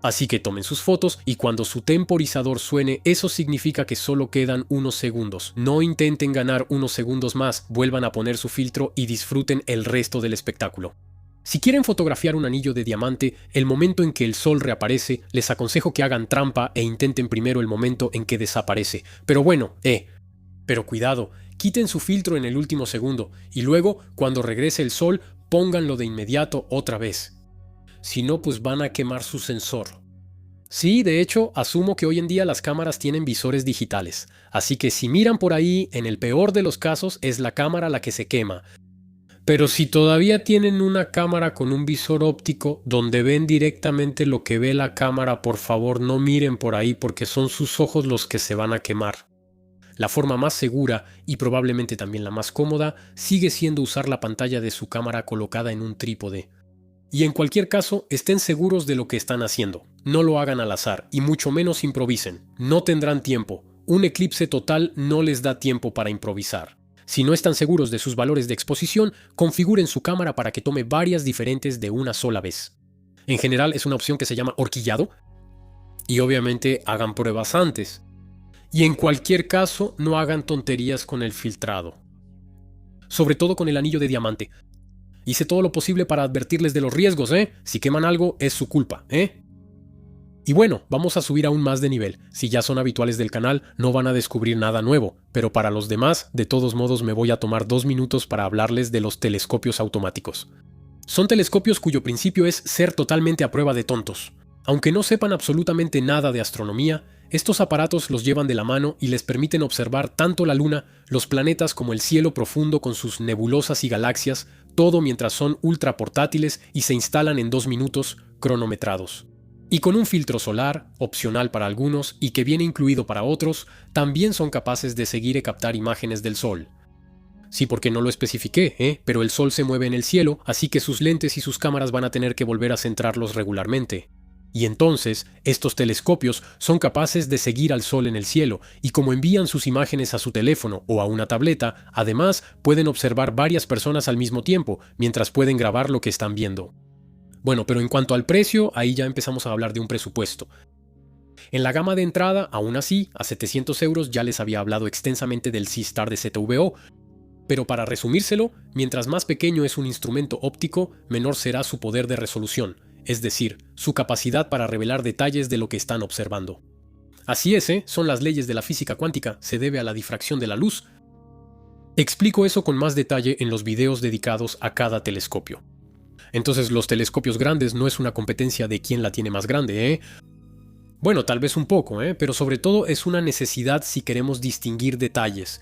Así que tomen sus fotos y cuando su temporizador suene, eso significa que solo quedan unos segundos. No intenten ganar unos segundos más, vuelvan a poner su filtro y disfruten el resto del espectáculo. Si quieren fotografiar un anillo de diamante, el momento en que el Sol reaparece, les aconsejo que hagan trampa e intenten primero el momento en que desaparece. Pero bueno, pero cuidado, quiten su filtro en el último segundo y luego, cuando regrese el Sol, pónganlo de inmediato otra vez. Si no, pues van a quemar su sensor. Sí, de hecho, asumo que hoy en día las cámaras tienen visores digitales, así que si miran por ahí, en el peor de los casos es la cámara la que se quema. Pero si todavía tienen una cámara con un visor óptico donde ven directamente lo que ve la cámara, por favor no miren por ahí porque son sus ojos los que se van a quemar. La forma más segura, y probablemente también la más cómoda, sigue siendo usar la pantalla de su cámara colocada en un trípode. Y en cualquier caso, estén seguros de lo que están haciendo. No lo hagan al azar, y mucho menos improvisen. No tendrán tiempo. Un eclipse total no les da tiempo para improvisar. Si no están seguros de sus valores de exposición, configuren su cámara para que tome varias diferentes de una sola vez. En general es una opción que se llama horquillado. Y obviamente hagan pruebas antes. Y en cualquier caso, no hagan tonterías con el filtrado. Sobre todo con el anillo de diamante. Hice todo lo posible para advertirles de los riesgos, Si queman algo, es su culpa, Y bueno, vamos a subir aún más de nivel. Si ya son habituales del canal, no van a descubrir nada nuevo, pero para los demás, de todos modos me voy a tomar 2 minutos para hablarles de los telescopios automáticos. Son telescopios cuyo principio es ser totalmente a prueba de tontos. Aunque no sepan absolutamente nada de astronomía, estos aparatos los llevan de la mano y les permiten observar tanto la Luna, los planetas como el cielo profundo con sus nebulosas y galaxias, todo mientras son ultra portátiles y se instalan en 2 minutos, cronometrados. Y con un filtro solar, opcional para algunos y que viene incluido para otros, también son capaces de seguir y captar imágenes del Sol. Sí, porque no lo especifiqué, pero el Sol se mueve en el cielo, así que sus lentes y sus cámaras van a tener que volver a centrarlos regularmente. Y entonces, estos telescopios son capaces de seguir al Sol en el cielo, y como envían sus imágenes a su teléfono o a una tableta, además pueden observar varias personas al mismo tiempo, mientras pueden grabar lo que están viendo. Bueno, pero en cuanto al precio, ahí ya empezamos a hablar de un presupuesto. En la gama de entrada, aún así, a 700 euros ya les había hablado extensamente del Seastar de ZVO, pero para resumírselo, mientras más pequeño es un instrumento óptico, menor será su poder de resolución, es decir, su capacidad para revelar detalles de lo que están observando. Así es, son las leyes de la física cuántica, se debe a la difracción de la luz. Explico eso con más detalle en los videos dedicados a cada telescopio. Entonces los telescopios grandes no es una competencia de quién la tiene más grande, Bueno, tal vez un poco, pero sobre todo es una necesidad si queremos distinguir detalles.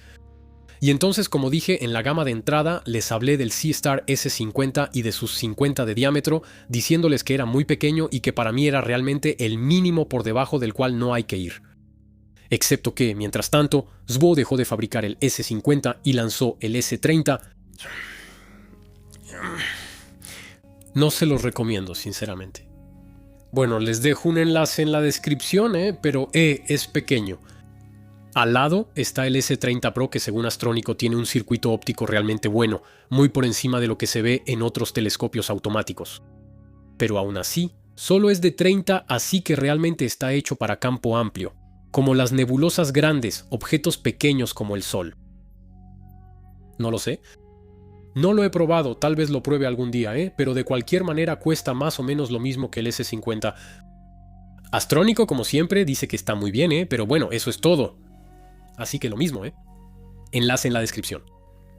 Y entonces, como dije, en la gama de entrada les hablé del Seastar S50 y de sus 50 de diámetro, diciéndoles que era muy pequeño y que para mí era realmente el mínimo por debajo del cual no hay que ir. Excepto que, mientras tanto, SVO dejó de fabricar el S50 y lanzó el S30. No se los recomiendo, sinceramente. Bueno, les dejo un enlace en la descripción, pero es pequeño. Al lado está el S30 Pro, que según Astrónico tiene un circuito óptico realmente bueno, muy por encima de lo que se ve en otros telescopios automáticos. Pero aún así, solo es de 30, así que realmente está hecho para campo amplio, como las nebulosas grandes, objetos pequeños como el Sol. No lo sé. No lo he probado, tal vez lo pruebe algún día, pero de cualquier manera cuesta más o menos lo mismo que el S50. Astrónico, como siempre, dice que está muy bien, pero bueno, eso es todo. Así que lo mismo, Enlace en la descripción.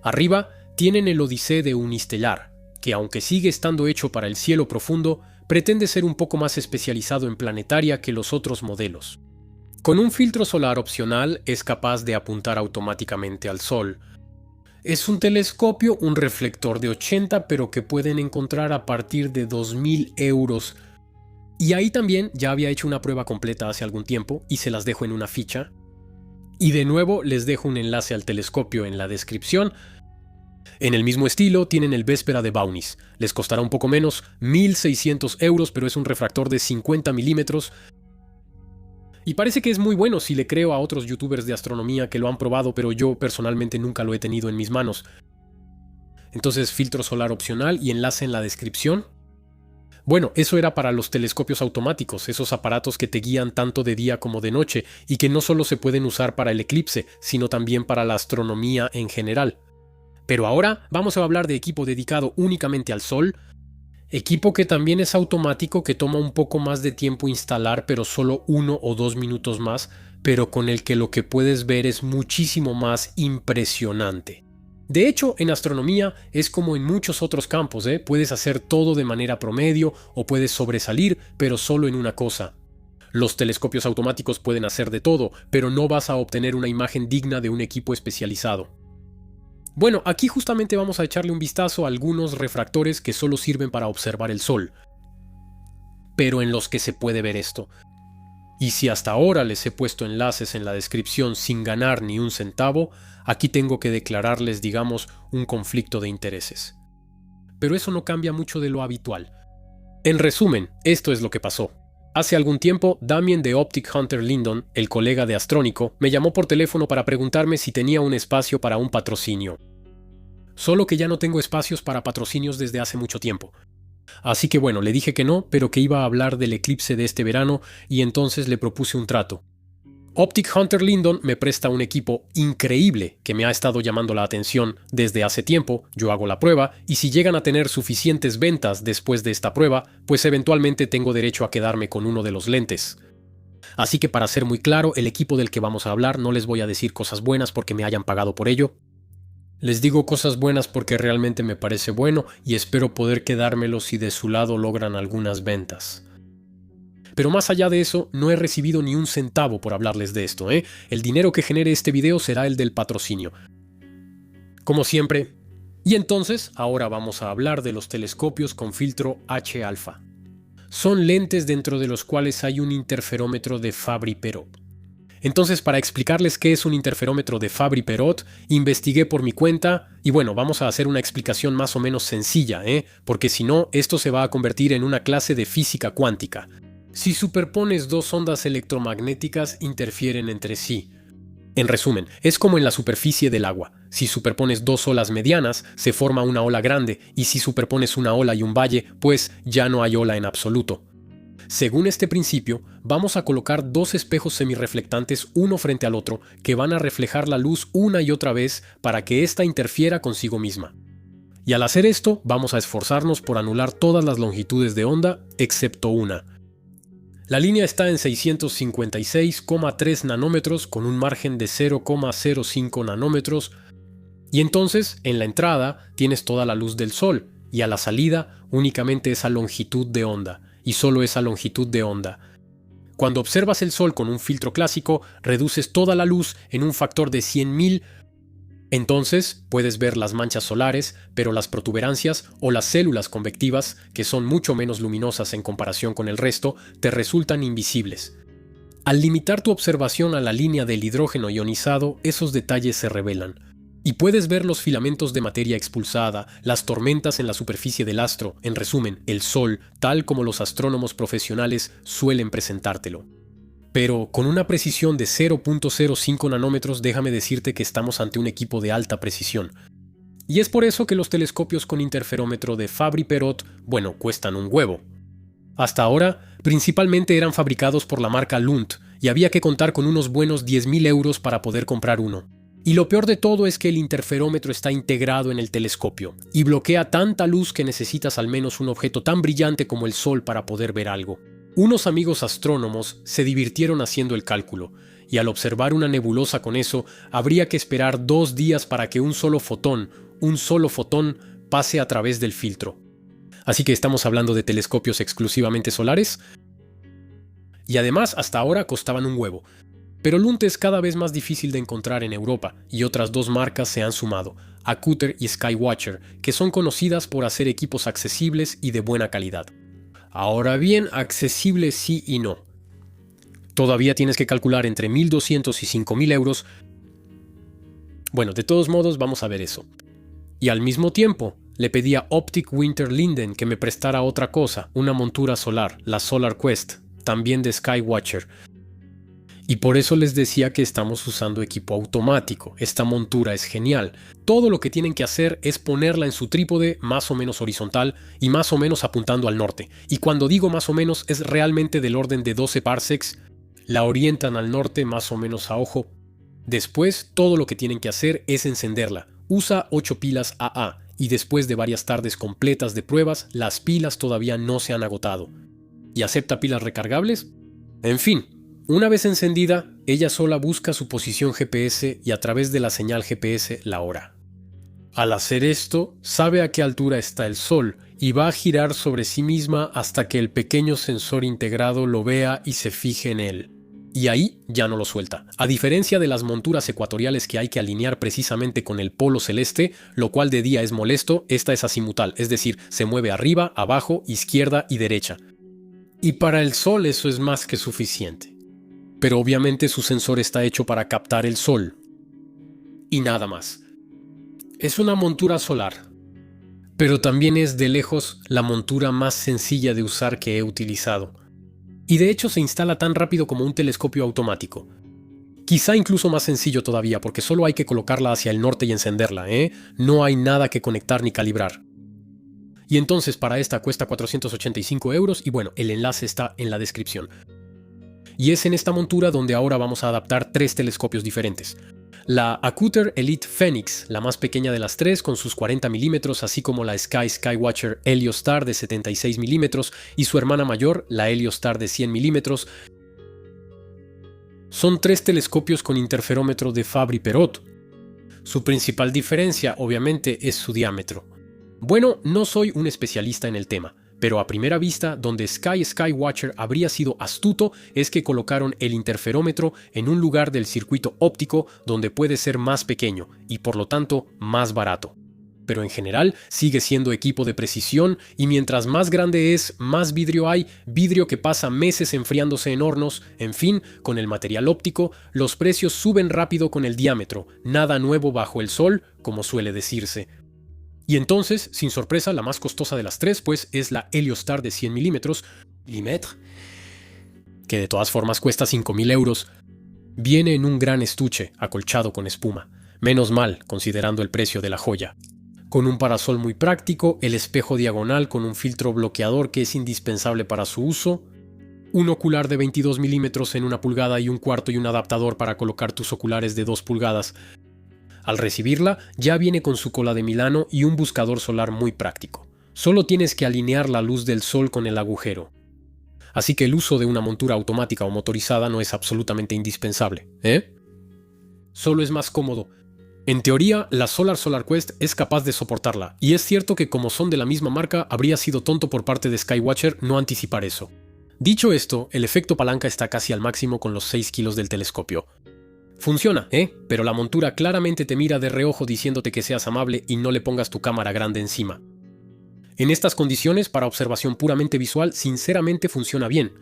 Arriba tienen el Odyssey de Unistellar, que aunque sigue estando hecho para el cielo profundo, pretende ser un poco más especializado en planetaria que los otros modelos. Con un filtro solar opcional es capaz de apuntar automáticamente al Sol. Es un telescopio, un reflector de 80, pero que pueden encontrar a partir de 2.000 euros. Y ahí también ya había hecho una prueba completa hace algún tiempo y se las dejo en una ficha. Y de nuevo les dejo un enlace al telescopio en la descripción. En el mismo estilo tienen el Véspera de Baunis. Les costará un poco menos, 1.600 euros, pero es un refractor de 50 milímetros. Y parece que es muy bueno si le creo a otros youtubers de astronomía que lo han probado, pero yo personalmente nunca lo he tenido en mis manos. Entonces, filtro solar opcional y enlace en la descripción. Bueno, eso era para los telescopios automáticos, esos aparatos que te guían tanto de día como de noche y que no solo se pueden usar para el eclipse, sino también para la astronomía en general. Pero ahora vamos a hablar de equipo dedicado únicamente al Sol, equipo que también es automático, que toma un poco más de tiempo instalar, pero solo 1 o 2 minutos más, pero con el que lo que puedes ver es muchísimo más impresionante. De hecho, en astronomía es como en muchos otros campos, puedes hacer todo de manera promedio o puedes sobresalir, pero solo en una cosa. Los telescopios automáticos pueden hacer de todo, pero no vas a obtener una imagen digna de un equipo especializado. Bueno, aquí justamente vamos a echarle un vistazo a algunos refractores que solo sirven para observar el Sol, pero en los que se puede ver esto. Y si hasta ahora les he puesto enlaces en la descripción sin ganar ni un centavo, aquí tengo que declararles, digamos, un conflicto de intereses. Pero eso no cambia mucho de lo habitual. En resumen, esto es lo que pasó. Hace algún tiempo, Damien de Optic Hunter Lindon, el colega de Astrónico, me llamó por teléfono para preguntarme si tenía un espacio para un patrocinio. Solo que ya no tengo espacios para patrocinios desde hace mucho tiempo. Así que bueno, le dije que no, pero que iba a hablar del eclipse de este verano y entonces le propuse un trato. Optic Hunter Lindon me presta un equipo increíble que me ha estado llamando la atención desde hace tiempo, yo hago la prueba y si llegan a tener suficientes ventas después de esta prueba, pues eventualmente tengo derecho a quedarme con uno de los lentes. Así que para ser muy claro, el equipo del que vamos a hablar no les voy a decir cosas buenas porque me hayan pagado por ello. Les digo cosas buenas porque realmente me parece bueno y espero poder quedármelo si de su lado logran algunas ventas. Pero más allá de eso, no he recibido ni un centavo por hablarles de esto, El dinero que genere este video será el del patrocinio. Como siempre. Y entonces, ahora vamos a hablar de los telescopios con filtro H-alfa. Son lentes dentro de los cuales hay un interferómetro de Fabry-Perot. Entonces, para explicarles qué es un interferómetro de Fabry-Perot, investigué por mi cuenta y bueno, vamos a hacer una explicación más o menos sencilla, porque si no, esto se va a convertir en una clase de física cuántica. Si superpones dos ondas electromagnéticas, interfieren entre sí. En resumen, es como en la superficie del agua. Si superpones dos olas medianas, se forma una ola grande, y si superpones una ola y un valle, pues ya no hay ola en absoluto. Según este principio, vamos a colocar dos espejos semirreflectantes uno frente al otro, que van a reflejar la luz una y otra vez para que ésta interfiera consigo misma. Y al hacer esto, vamos a esforzarnos por anular todas las longitudes de onda, excepto una. La línea está en 656,3 nanómetros con un margen de 0,05 nanómetros, y entonces en la entrada tienes toda la luz del sol y a la salida únicamente esa longitud de onda, y solo esa longitud de onda. Cuando observas el sol con un filtro clásico, reduces toda la luz en un factor de 100.000. Entonces puedes ver las manchas solares, pero las protuberancias o las células convectivas, que son mucho menos luminosas en comparación con el resto, te resultan invisibles. Al limitar tu observación a la línea del hidrógeno ionizado, esos detalles se revelan. Y puedes ver los filamentos de materia expulsada, las tormentas en la superficie del astro, en resumen, el Sol, tal como los astrónomos profesionales suelen presentártelo. Pero con una precisión de 0.05 nanómetros, déjame decirte que estamos ante un equipo de alta precisión. Y es por eso que los telescopios con interferómetro de Fabry-Perot, cuestan un huevo. Hasta ahora, principalmente eran fabricados por la marca Lund, y había que contar con unos buenos 10.000 euros para poder comprar uno. Y lo peor de todo es que el interferómetro está integrado en el telescopio, y bloquea tanta luz que necesitas al menos un objeto tan brillante como el Sol para poder ver algo. Unos amigos astrónomos se divirtieron haciendo el cálculo, y al observar una nebulosa con eso, habría que esperar 2 días para que un solo fotón, pase a través del filtro. Así que estamos hablando de telescopios exclusivamente solares. Y además, hasta ahora costaban un huevo. Pero Lund es cada vez más difícil de encontrar en Europa, y otras 2 marcas se han sumado, Acuter y Skywatcher, que son conocidas por hacer equipos accesibles y de buena calidad. Ahora bien, accesible sí y no. Todavía tienes que calcular entre 1.200 y 5.000 euros. De todos modos vamos a ver eso. Y al mismo tiempo, le pedí a Optic Winter Linden que me prestara otra cosa, una montura solar, la Solar Quest, también de Skywatcher. Y por eso les decía que estamos usando equipo automático. Esta montura es genial. Todo lo que tienen que hacer es ponerla en su trípode más o menos horizontal y más o menos apuntando al norte. Y cuando digo más o menos es realmente del orden de 12 parsecs. La orientan al norte más o menos a ojo. Después todo lo que tienen que hacer es encenderla. Usa 8 pilas AA y después de varias tardes completas de pruebas, las pilas todavía no se han agotado. ¿Y acepta pilas recargables? En fin. Una vez encendida, ella sola busca su posición GPS y a través de la señal GPS la hora. Al hacer esto, sabe a qué altura está el Sol y va a girar sobre sí misma hasta que el pequeño sensor integrado lo vea y se fije en él. Y ahí ya no lo suelta. A diferencia de las monturas ecuatoriales que hay que alinear precisamente con el polo celeste, lo cual de día es molesto, esta es azimutal, es decir, se mueve arriba, abajo, izquierda y derecha. Y para el Sol eso es más que suficiente. Pero obviamente su sensor está hecho para captar el Sol. Y nada más. Es una montura solar. Pero también es de lejos la montura más sencilla de usar que he utilizado. Y de hecho se instala tan rápido como un telescopio automático. Quizá incluso más sencillo todavía porque solo hay que colocarla hacia el norte y encenderla, No hay nada que conectar ni calibrar. Y entonces para esta cuesta 485 euros y el enlace está en la descripción. Y es en esta montura donde ahora vamos a adaptar 3 telescopios diferentes. La Acuter Elite Phoenix, la más pequeña de las 3 con sus 40 milímetros, así como la Skywatcher Heliostar de 76 milímetros y su hermana mayor, la Heliostar de 100 milímetros. Son 3 telescopios con interferómetro de Fabry-Perot. Su principal diferencia, obviamente, es su diámetro. No soy un especialista en el tema. Pero a primera vista, donde Skywatcher habría sido astuto es que colocaron el interferómetro en un lugar del circuito óptico donde puede ser más pequeño y por lo tanto más barato. Pero en general sigue siendo equipo de precisión y mientras más grande es, más vidrio hay, vidrio que pasa meses enfriándose en hornos. En fin, con el material óptico, los precios suben rápido con el diámetro, nada nuevo bajo el sol, como suele decirse. Y entonces, sin sorpresa, la más costosa de las 3 pues es la Heliostar de 100 milímetros, que de todas formas cuesta 5.000 euros, viene en un gran estuche acolchado con espuma. Menos mal, considerando el precio de la joya. Con un parasol muy práctico, el espejo diagonal con un filtro bloqueador que es indispensable para su uso, un ocular de 22 milímetros en 1 pulgada y 1/4 y un adaptador para colocar tus oculares de 2 pulgadas. Al recibirla, ya viene con su cola de Milano y un buscador solar muy práctico. Solo tienes que alinear la luz del sol con el agujero. Así que el uso de una montura automática o motorizada no es absolutamente indispensable, ¿eh? Solo es más cómodo. En teoría, la Solar Quest es capaz de soportarla, y es cierto que como son de la misma marca, habría sido tonto por parte de Skywatcher no anticipar eso. Dicho esto, el efecto palanca está casi al máximo con los 6 kilos del telescopio. Funciona, pero la montura claramente te mira de reojo diciéndote que seas amable y no le pongas tu cámara grande encima. En estas condiciones, para observación puramente visual, sinceramente funciona bien.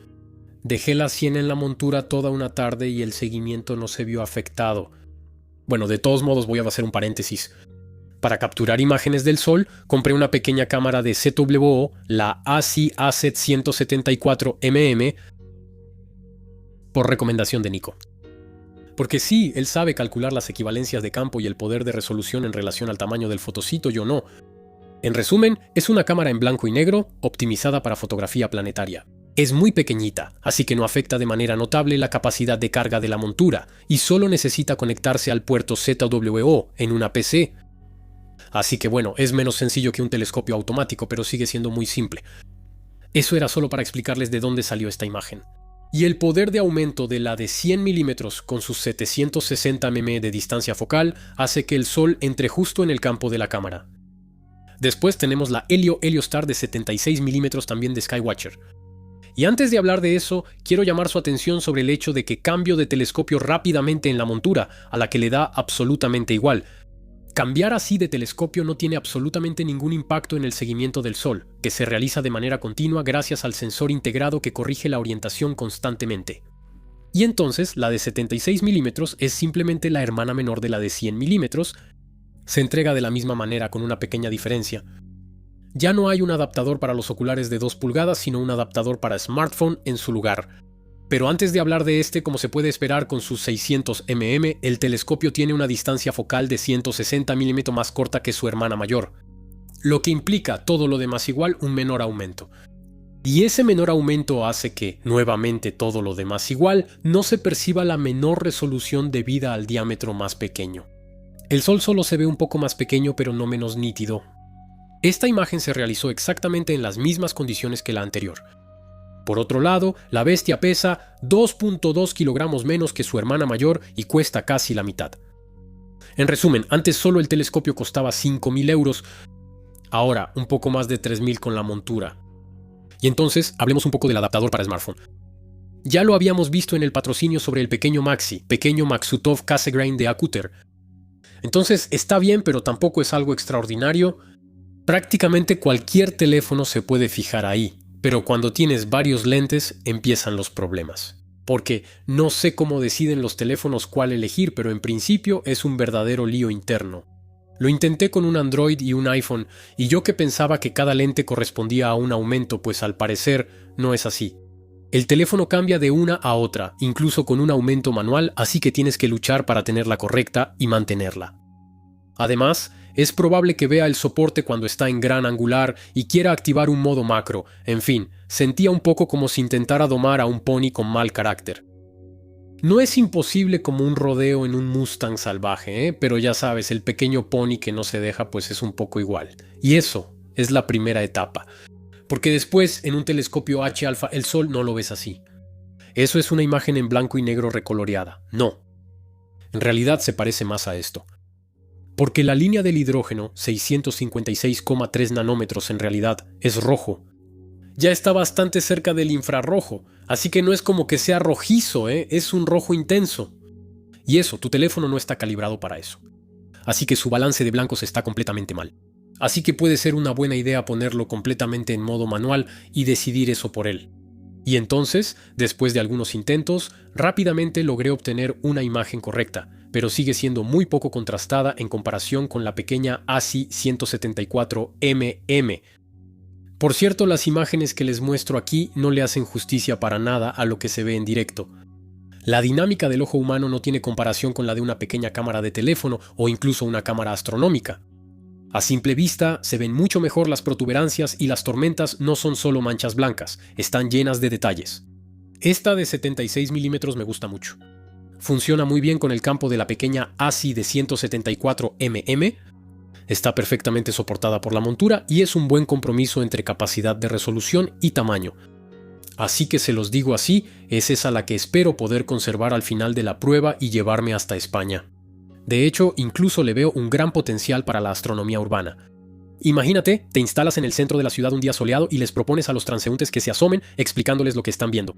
Dejé la 100 en la montura toda una tarde y el seguimiento no se vio afectado. Bueno, de todos modos voy a hacer un paréntesis. Para capturar imágenes del sol, compré una pequeña cámara de ZWO, la ASI AZ 174 mm, por recomendación de Nico. Porque sí, él sabe calcular las equivalencias de campo y el poder de resolución en relación al tamaño del fotocito, yo no. En resumen, es una cámara en blanco y negro, optimizada para fotografía planetaria. Es muy pequeñita, así que no afecta de manera notable la capacidad de carga de la montura, y solo necesita conectarse al puerto ZWO en una PC. Así que bueno, es menos sencillo que un telescopio automático, pero sigue siendo muy simple. Eso era solo para explicarles de dónde salió esta imagen. Y el poder de aumento de la de 100 milímetros con sus 760 mm de distancia focal hace que el sol entre justo en el campo de la cámara. Después tenemos la Heliostar de 76 milímetros también de Skywatcher. Y antes de hablar de eso, quiero llamar su atención sobre el hecho de que cambio de telescopio rápidamente en la montura, a la que le da absolutamente igual. Cambiar así de telescopio no tiene absolutamente ningún impacto en el seguimiento del Sol, que se realiza de manera continua gracias al sensor integrado que corrige la orientación constantemente. Y entonces, la de 76 milímetros es simplemente la hermana menor de la de 100 milímetros, se entrega de la misma manera con una pequeña diferencia. Ya no hay un adaptador para los oculares de 2 pulgadas, sino un adaptador para smartphone en su lugar. Pero antes de hablar de este, como se puede esperar con sus 600 mm, el telescopio tiene una distancia focal de 160 mm más corta que su hermana mayor, lo que implica, todo lo demás igual, un menor aumento. Y ese menor aumento hace que, nuevamente todo lo demás igual, no se perciba la menor resolución debida al diámetro más pequeño. El Sol solo se ve un poco más pequeño pero no menos nítido. Esta imagen se realizó exactamente en las mismas condiciones que la anterior. Por otro lado, la bestia pesa 2.2 kilogramos menos que su hermana mayor y cuesta casi la mitad. En resumen, antes solo el telescopio costaba 5.000 euros, ahora un poco más de 3.000 con la montura. Y entonces, hablemos un poco del adaptador para smartphone. Ya lo habíamos visto en el patrocinio sobre el pequeño Maksutov Cassegrain de Acuter. Entonces, está bien, pero tampoco es algo extraordinario. Prácticamente cualquier teléfono se puede fijar ahí. Pero cuando tienes varios lentes empiezan los problemas. Porque no sé cómo deciden los teléfonos cuál elegir, pero en principio es un verdadero lío interno. Lo intenté con un Android y un iPhone, y yo que pensaba que cada lente correspondía a un aumento, pues al parecer no es así. El teléfono cambia de una a otra, incluso con un aumento manual, así que tienes que luchar para tenerla correcta y mantenerla. Además, es probable que vea el soporte cuando está en gran angular y quiera activar un modo macro. En fin, sentía un poco como si intentara domar a un pony con mal carácter. No es imposible como un rodeo en un Mustang salvaje, pero ya sabes, el pequeño pony que no se deja pues es un poco igual. Y eso es la primera etapa. Porque después, en un telescopio H-alfa, el Sol no lo ves así. Eso es una imagen en blanco y negro recoloreada. No. En realidad se parece más a esto. Porque la línea del hidrógeno, 656,3 nanómetros en realidad, es rojo. Ya está bastante cerca del infrarrojo, así que no es como que sea rojizo, es un rojo intenso. Y eso, tu teléfono no está calibrado para eso. Así que su balance de blancos está completamente mal. Así que puede ser una buena idea ponerlo completamente en modo manual y decidir eso por él. Y entonces, después de algunos intentos, rápidamente logré obtener una imagen correcta, pero sigue siendo muy poco contrastada en comparación con la pequeña ASI 174 mm. Por cierto, las imágenes que les muestro aquí no le hacen justicia para nada a lo que se ve en directo. La dinámica del ojo humano no tiene comparación con la de una pequeña cámara de teléfono o incluso una cámara astronómica. A simple vista se ven mucho mejor las protuberancias y las tormentas no son solo manchas blancas, están llenas de detalles. Esta de 76 milímetros me gusta mucho. Funciona muy bien con el campo de la pequeña ASI de 174 mm, está perfectamente soportada por la montura y es un buen compromiso entre capacidad de resolución y tamaño. Así que se los digo así, es esa la que espero poder conservar al final de la prueba y llevarme hasta España. De hecho, incluso le veo un gran potencial para la astronomía urbana. Imagínate, te instalas en el centro de la ciudad un día soleado y les propones a los transeúntes que se asomen explicándoles lo que están viendo.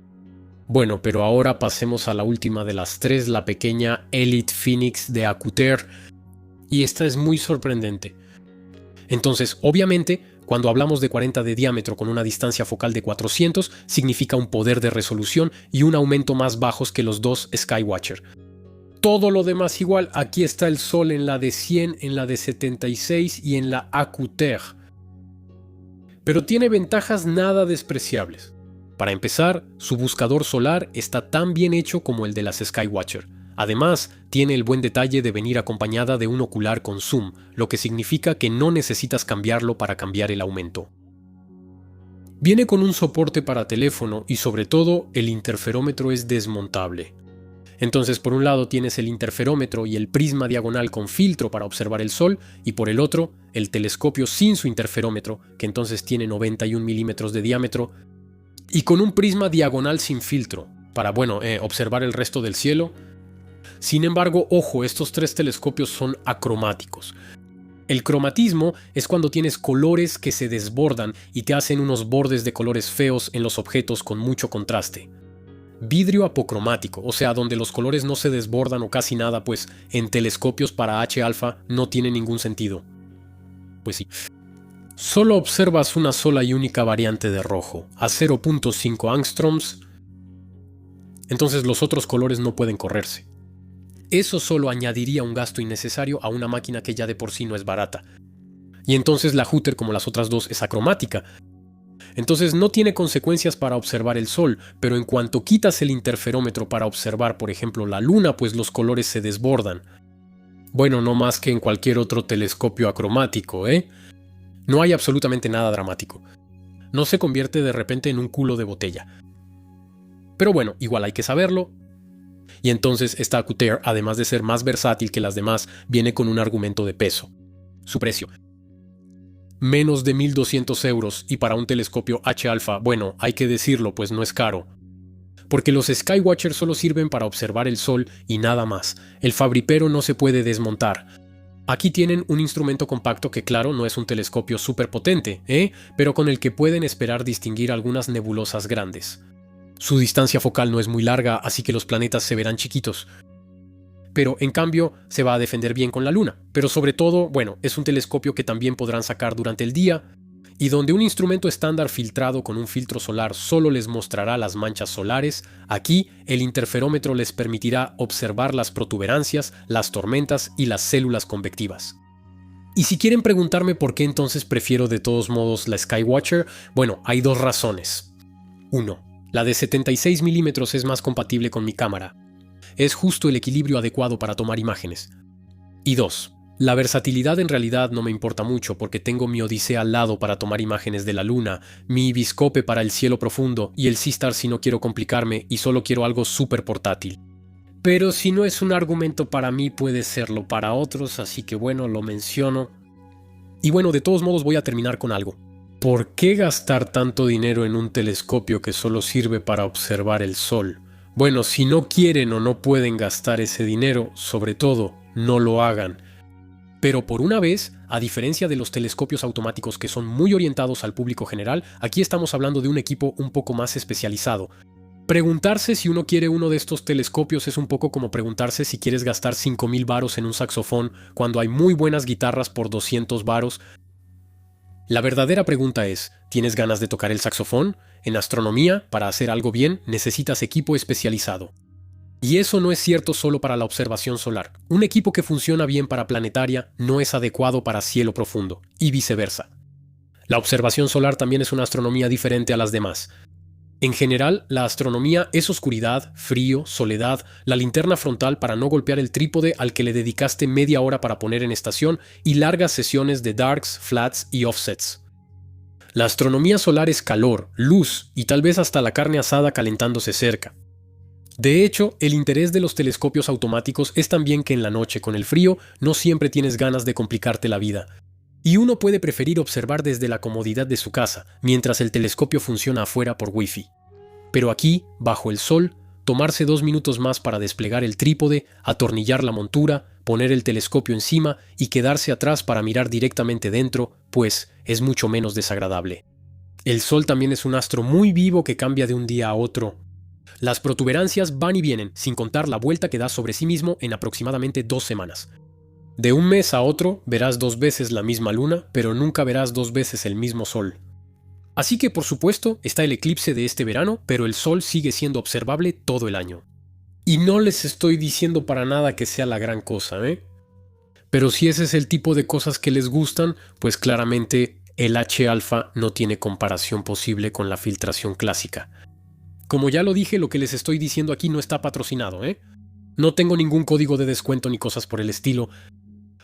Bueno, pero ahora pasemos a la última de las tres, la pequeña Elite Phoenix de Acuter, y esta es muy sorprendente. Entonces, obviamente, cuando hablamos de 40 de diámetro con una distancia focal de 400, significa un poder de resolución y un aumento más bajos que los dos Skywatcher. Todo lo demás igual, aquí está el Sol en la de 100, en la de 76 y en la Acuter. Pero tiene ventajas nada despreciables. Para empezar, su buscador solar está tan bien hecho como el de las Skywatcher. Además, tiene el buen detalle de venir acompañada de un ocular con zoom, lo que significa que no necesitas cambiarlo para cambiar el aumento. Viene con un soporte para teléfono y sobre todo el interferómetro es desmontable. Entonces por un lado tienes el interferómetro y el prisma diagonal con filtro para observar el Sol y por el otro el telescopio sin su interferómetro, que entonces tiene 91 milímetros de diámetro, y con un prisma diagonal sin filtro para, observar el resto del cielo. Sin embargo, ojo, estos tres telescopios son acromáticos. El cromatismo es cuando tienes colores que se desbordan y te hacen unos bordes de colores feos en los objetos con mucho contraste. Vidrio apocromático, o sea, donde los colores no se desbordan o casi nada, pues en telescopios para H-alfa no tiene ningún sentido. Pues sí. Solo observas una sola y única variante de rojo, a 0.5 angstroms, entonces los otros colores no pueden correrse. Eso solo añadiría un gasto innecesario a una máquina que ya de por sí no es barata. Y entonces la Hooter, como las otras dos, es acromática. Entonces no tiene consecuencias para observar el Sol, pero en cuanto quitas el interferómetro para observar, por ejemplo, la Luna, pues los colores se desbordan. Bueno, no más que en cualquier otro telescopio acromático, ¿eh? No hay absolutamente nada dramático. No se convierte de repente en un culo de botella. Pero bueno, igual hay que saberlo. Y entonces esta Acuter, además de ser más versátil que las demás, viene con un argumento de peso. Su precio. Menos de 1.200 euros y para un telescopio H-alfa, bueno, hay que decirlo, pues no es caro. Porque los Skywatcher solo sirven para observar el Sol y nada más. El fabripero no se puede desmontar. Aquí tienen un instrumento compacto que claro no es un telescopio súper potente, pero con el que pueden esperar distinguir algunas nebulosas grandes. Su distancia focal no es muy larga, así que los planetas se verán chiquitos. Pero en cambio se va a defender bien con la Luna. Pero sobre todo, es un telescopio que también podrán sacar durante el día, y donde un instrumento estándar filtrado con un filtro solar solo les mostrará las manchas solares, aquí el interferómetro les permitirá observar las protuberancias, las tormentas y las células convectivas. Y si quieren preguntarme por qué entonces prefiero de todos modos la Skywatcher, hay dos razones. 1. La de 76 milímetros es más compatible con mi cámara. Es justo el equilibrio adecuado para tomar imágenes. Y 2. La versatilidad en realidad no me importa mucho porque tengo mi Odisea al lado para tomar imágenes de la Luna, mi Ibiscope para el cielo profundo y el Seastar si no quiero complicarme y solo quiero algo súper portátil. Pero si no es un argumento para mí puede serlo para otros, así que lo menciono. Y de todos modos voy a terminar con algo. ¿Por qué gastar tanto dinero en un telescopio que solo sirve para observar el Sol? Si no quieren o no pueden gastar ese dinero, sobre todo, no lo hagan. Pero por una vez, a diferencia de los telescopios automáticos que son muy orientados al público general, aquí estamos hablando de un equipo un poco más especializado. Preguntarse si uno quiere uno de estos telescopios es un poco como preguntarse si quieres gastar 5,000 varos en un saxofón cuando hay muy buenas guitarras por 200 varos. La verdadera pregunta es, ¿tienes ganas de tocar el saxofón? En astronomía, para hacer algo bien, necesitas equipo especializado. Y eso no es cierto solo para la observación solar. Un equipo que funciona bien para planetaria no es adecuado para cielo profundo, y viceversa. La observación solar también es una astronomía diferente a las demás. En general, la astronomía es oscuridad, frío, soledad, la linterna frontal para no golpear el trípode al que le dedicaste media hora para poner en estación y largas sesiones de darks, flats y offsets. La astronomía solar es calor, luz y tal vez hasta la carne asada calentándose cerca. De hecho, el interés de los telescopios automáticos es también que en la noche con el frío no siempre tienes ganas de complicarte la vida. Y uno puede preferir observar desde la comodidad de su casa, mientras el telescopio funciona afuera por Wi-Fi. Pero aquí, bajo el sol, tomarse 2 minutos más para desplegar el trípode, atornillar la montura, poner el telescopio encima y quedarse atrás para mirar directamente dentro, pues es mucho menos desagradable. El sol también es un astro muy vivo que cambia de un día a otro. Las protuberancias van y vienen, sin contar la vuelta que da sobre sí mismo en aproximadamente 2 semanas. De un mes a otro verás 2 veces la misma luna, pero nunca verás 2 veces el mismo sol. Así que por supuesto está el eclipse de este verano, pero el sol sigue siendo observable todo el año. Y no les estoy diciendo para nada que sea la gran cosa, ¿eh? Pero si ese es el tipo de cosas que les gustan, pues claramente el H-alfa no tiene comparación posible con la filtración clásica. Como ya lo dije, lo que les estoy diciendo aquí no está patrocinado, ¿eh? No tengo ningún código de descuento ni cosas por el estilo.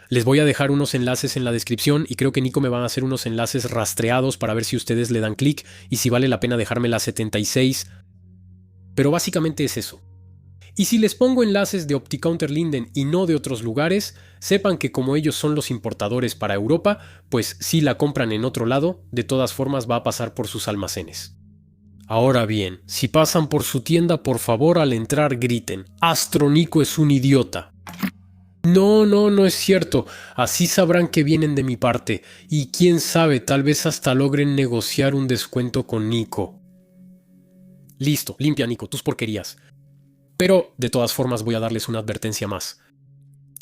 Les voy a dejar unos enlaces en la descripción y creo que Nico me va a hacer unos enlaces rastreados para ver si ustedes le dan clic y si vale la pena dejarme la 76. Pero básicamente es eso. Y si les pongo enlaces de OptiCounter Linden y no de otros lugares, sepan que como ellos son los importadores para Europa, pues si la compran en otro lado, de todas formas va a pasar por sus almacenes. Ahora bien, si pasan por su tienda, por favor al entrar griten: "Astronico es un idiota". No es cierto, así sabrán que vienen de mi parte, y quién sabe, tal vez hasta logren negociar un descuento con Nico. Listo, limpia Nico, tus porquerías. Pero, de todas formas, voy a darles una advertencia más.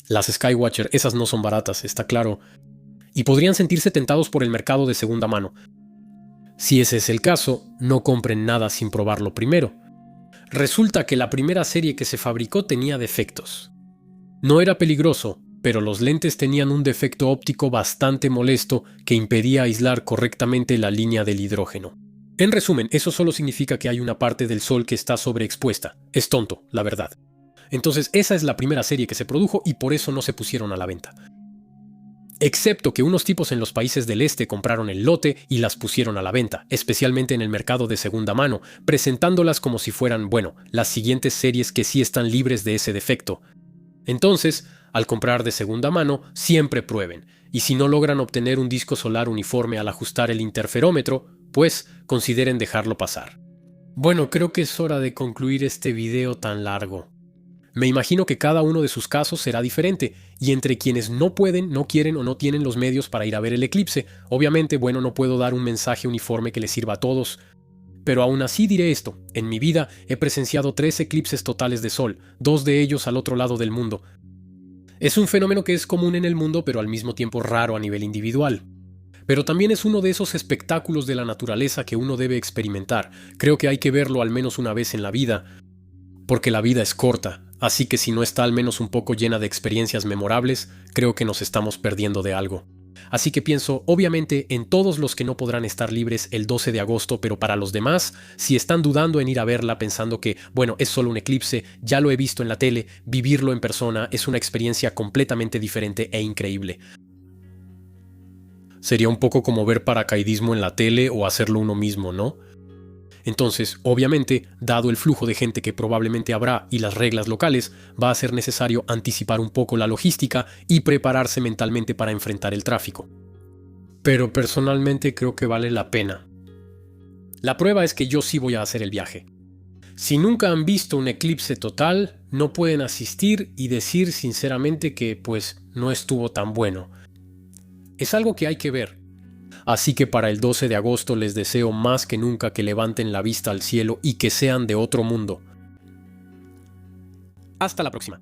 Las Skywatcher, esas no son baratas, está claro, y podrían sentirse tentados por el mercado de segunda mano. Si ese es el caso, no compren nada sin probarlo primero. Resulta que la primera serie que se fabricó tenía defectos. No era peligroso, pero los lentes tenían un defecto óptico bastante molesto que impedía aislar correctamente la línea del hidrógeno. En resumen, eso solo significa que hay una parte del Sol que está sobreexpuesta. Es tonto, la verdad. Entonces esa es la primera serie que se produjo y por eso no se pusieron a la venta. Excepto que unos tipos en los países del este compraron el lote y las pusieron a la venta, especialmente en el mercado de segunda mano, presentándolas como si fueran, bueno, las siguientes series que sí están libres de ese defecto. Entonces, al comprar de segunda mano, siempre prueben, y si no logran obtener un disco solar uniforme al ajustar el interferómetro, pues consideren dejarlo pasar. Bueno, creo que es hora de concluir este video tan largo. Me imagino que cada uno de sus casos será diferente, y entre quienes no pueden, no quieren o no tienen los medios para ir a ver el eclipse, obviamente, bueno, no puedo dar un mensaje uniforme que les sirva a todos. Pero aún así diré esto: en mi vida he presenciado 3 eclipses totales de sol, 2 de ellos al otro lado del mundo. Es un fenómeno que es común en el mundo, pero al mismo tiempo raro a nivel individual. Pero también es uno de esos espectáculos de la naturaleza que uno debe experimentar. Creo que hay que verlo al menos una vez en la vida, porque la vida es corta, así que si no está al menos un poco llena de experiencias memorables, creo que nos estamos perdiendo de algo. Así que pienso, obviamente, en todos los que no podrán estar libres el 12 de agosto, pero para los demás, si están dudando en ir a verla pensando que, bueno, es solo un eclipse, ya lo he visto en la tele, vivirlo en persona es una experiencia completamente diferente e increíble. Sería un poco como ver paracaidismo en la tele o hacerlo uno mismo, ¿no? Entonces, obviamente, dado el flujo de gente que probablemente habrá y las reglas locales, va a ser necesario anticipar un poco la logística y prepararse mentalmente para enfrentar el tráfico. Pero personalmente creo que vale la pena. La prueba es que yo sí voy a hacer el viaje. Si nunca han visto un eclipse total, no pueden asistir y decir sinceramente que, pues, no estuvo tan bueno. Es algo que hay que ver. Así que para el 12 de agosto les deseo más que nunca que levanten la vista al cielo y que sean de otro mundo. Hasta la próxima.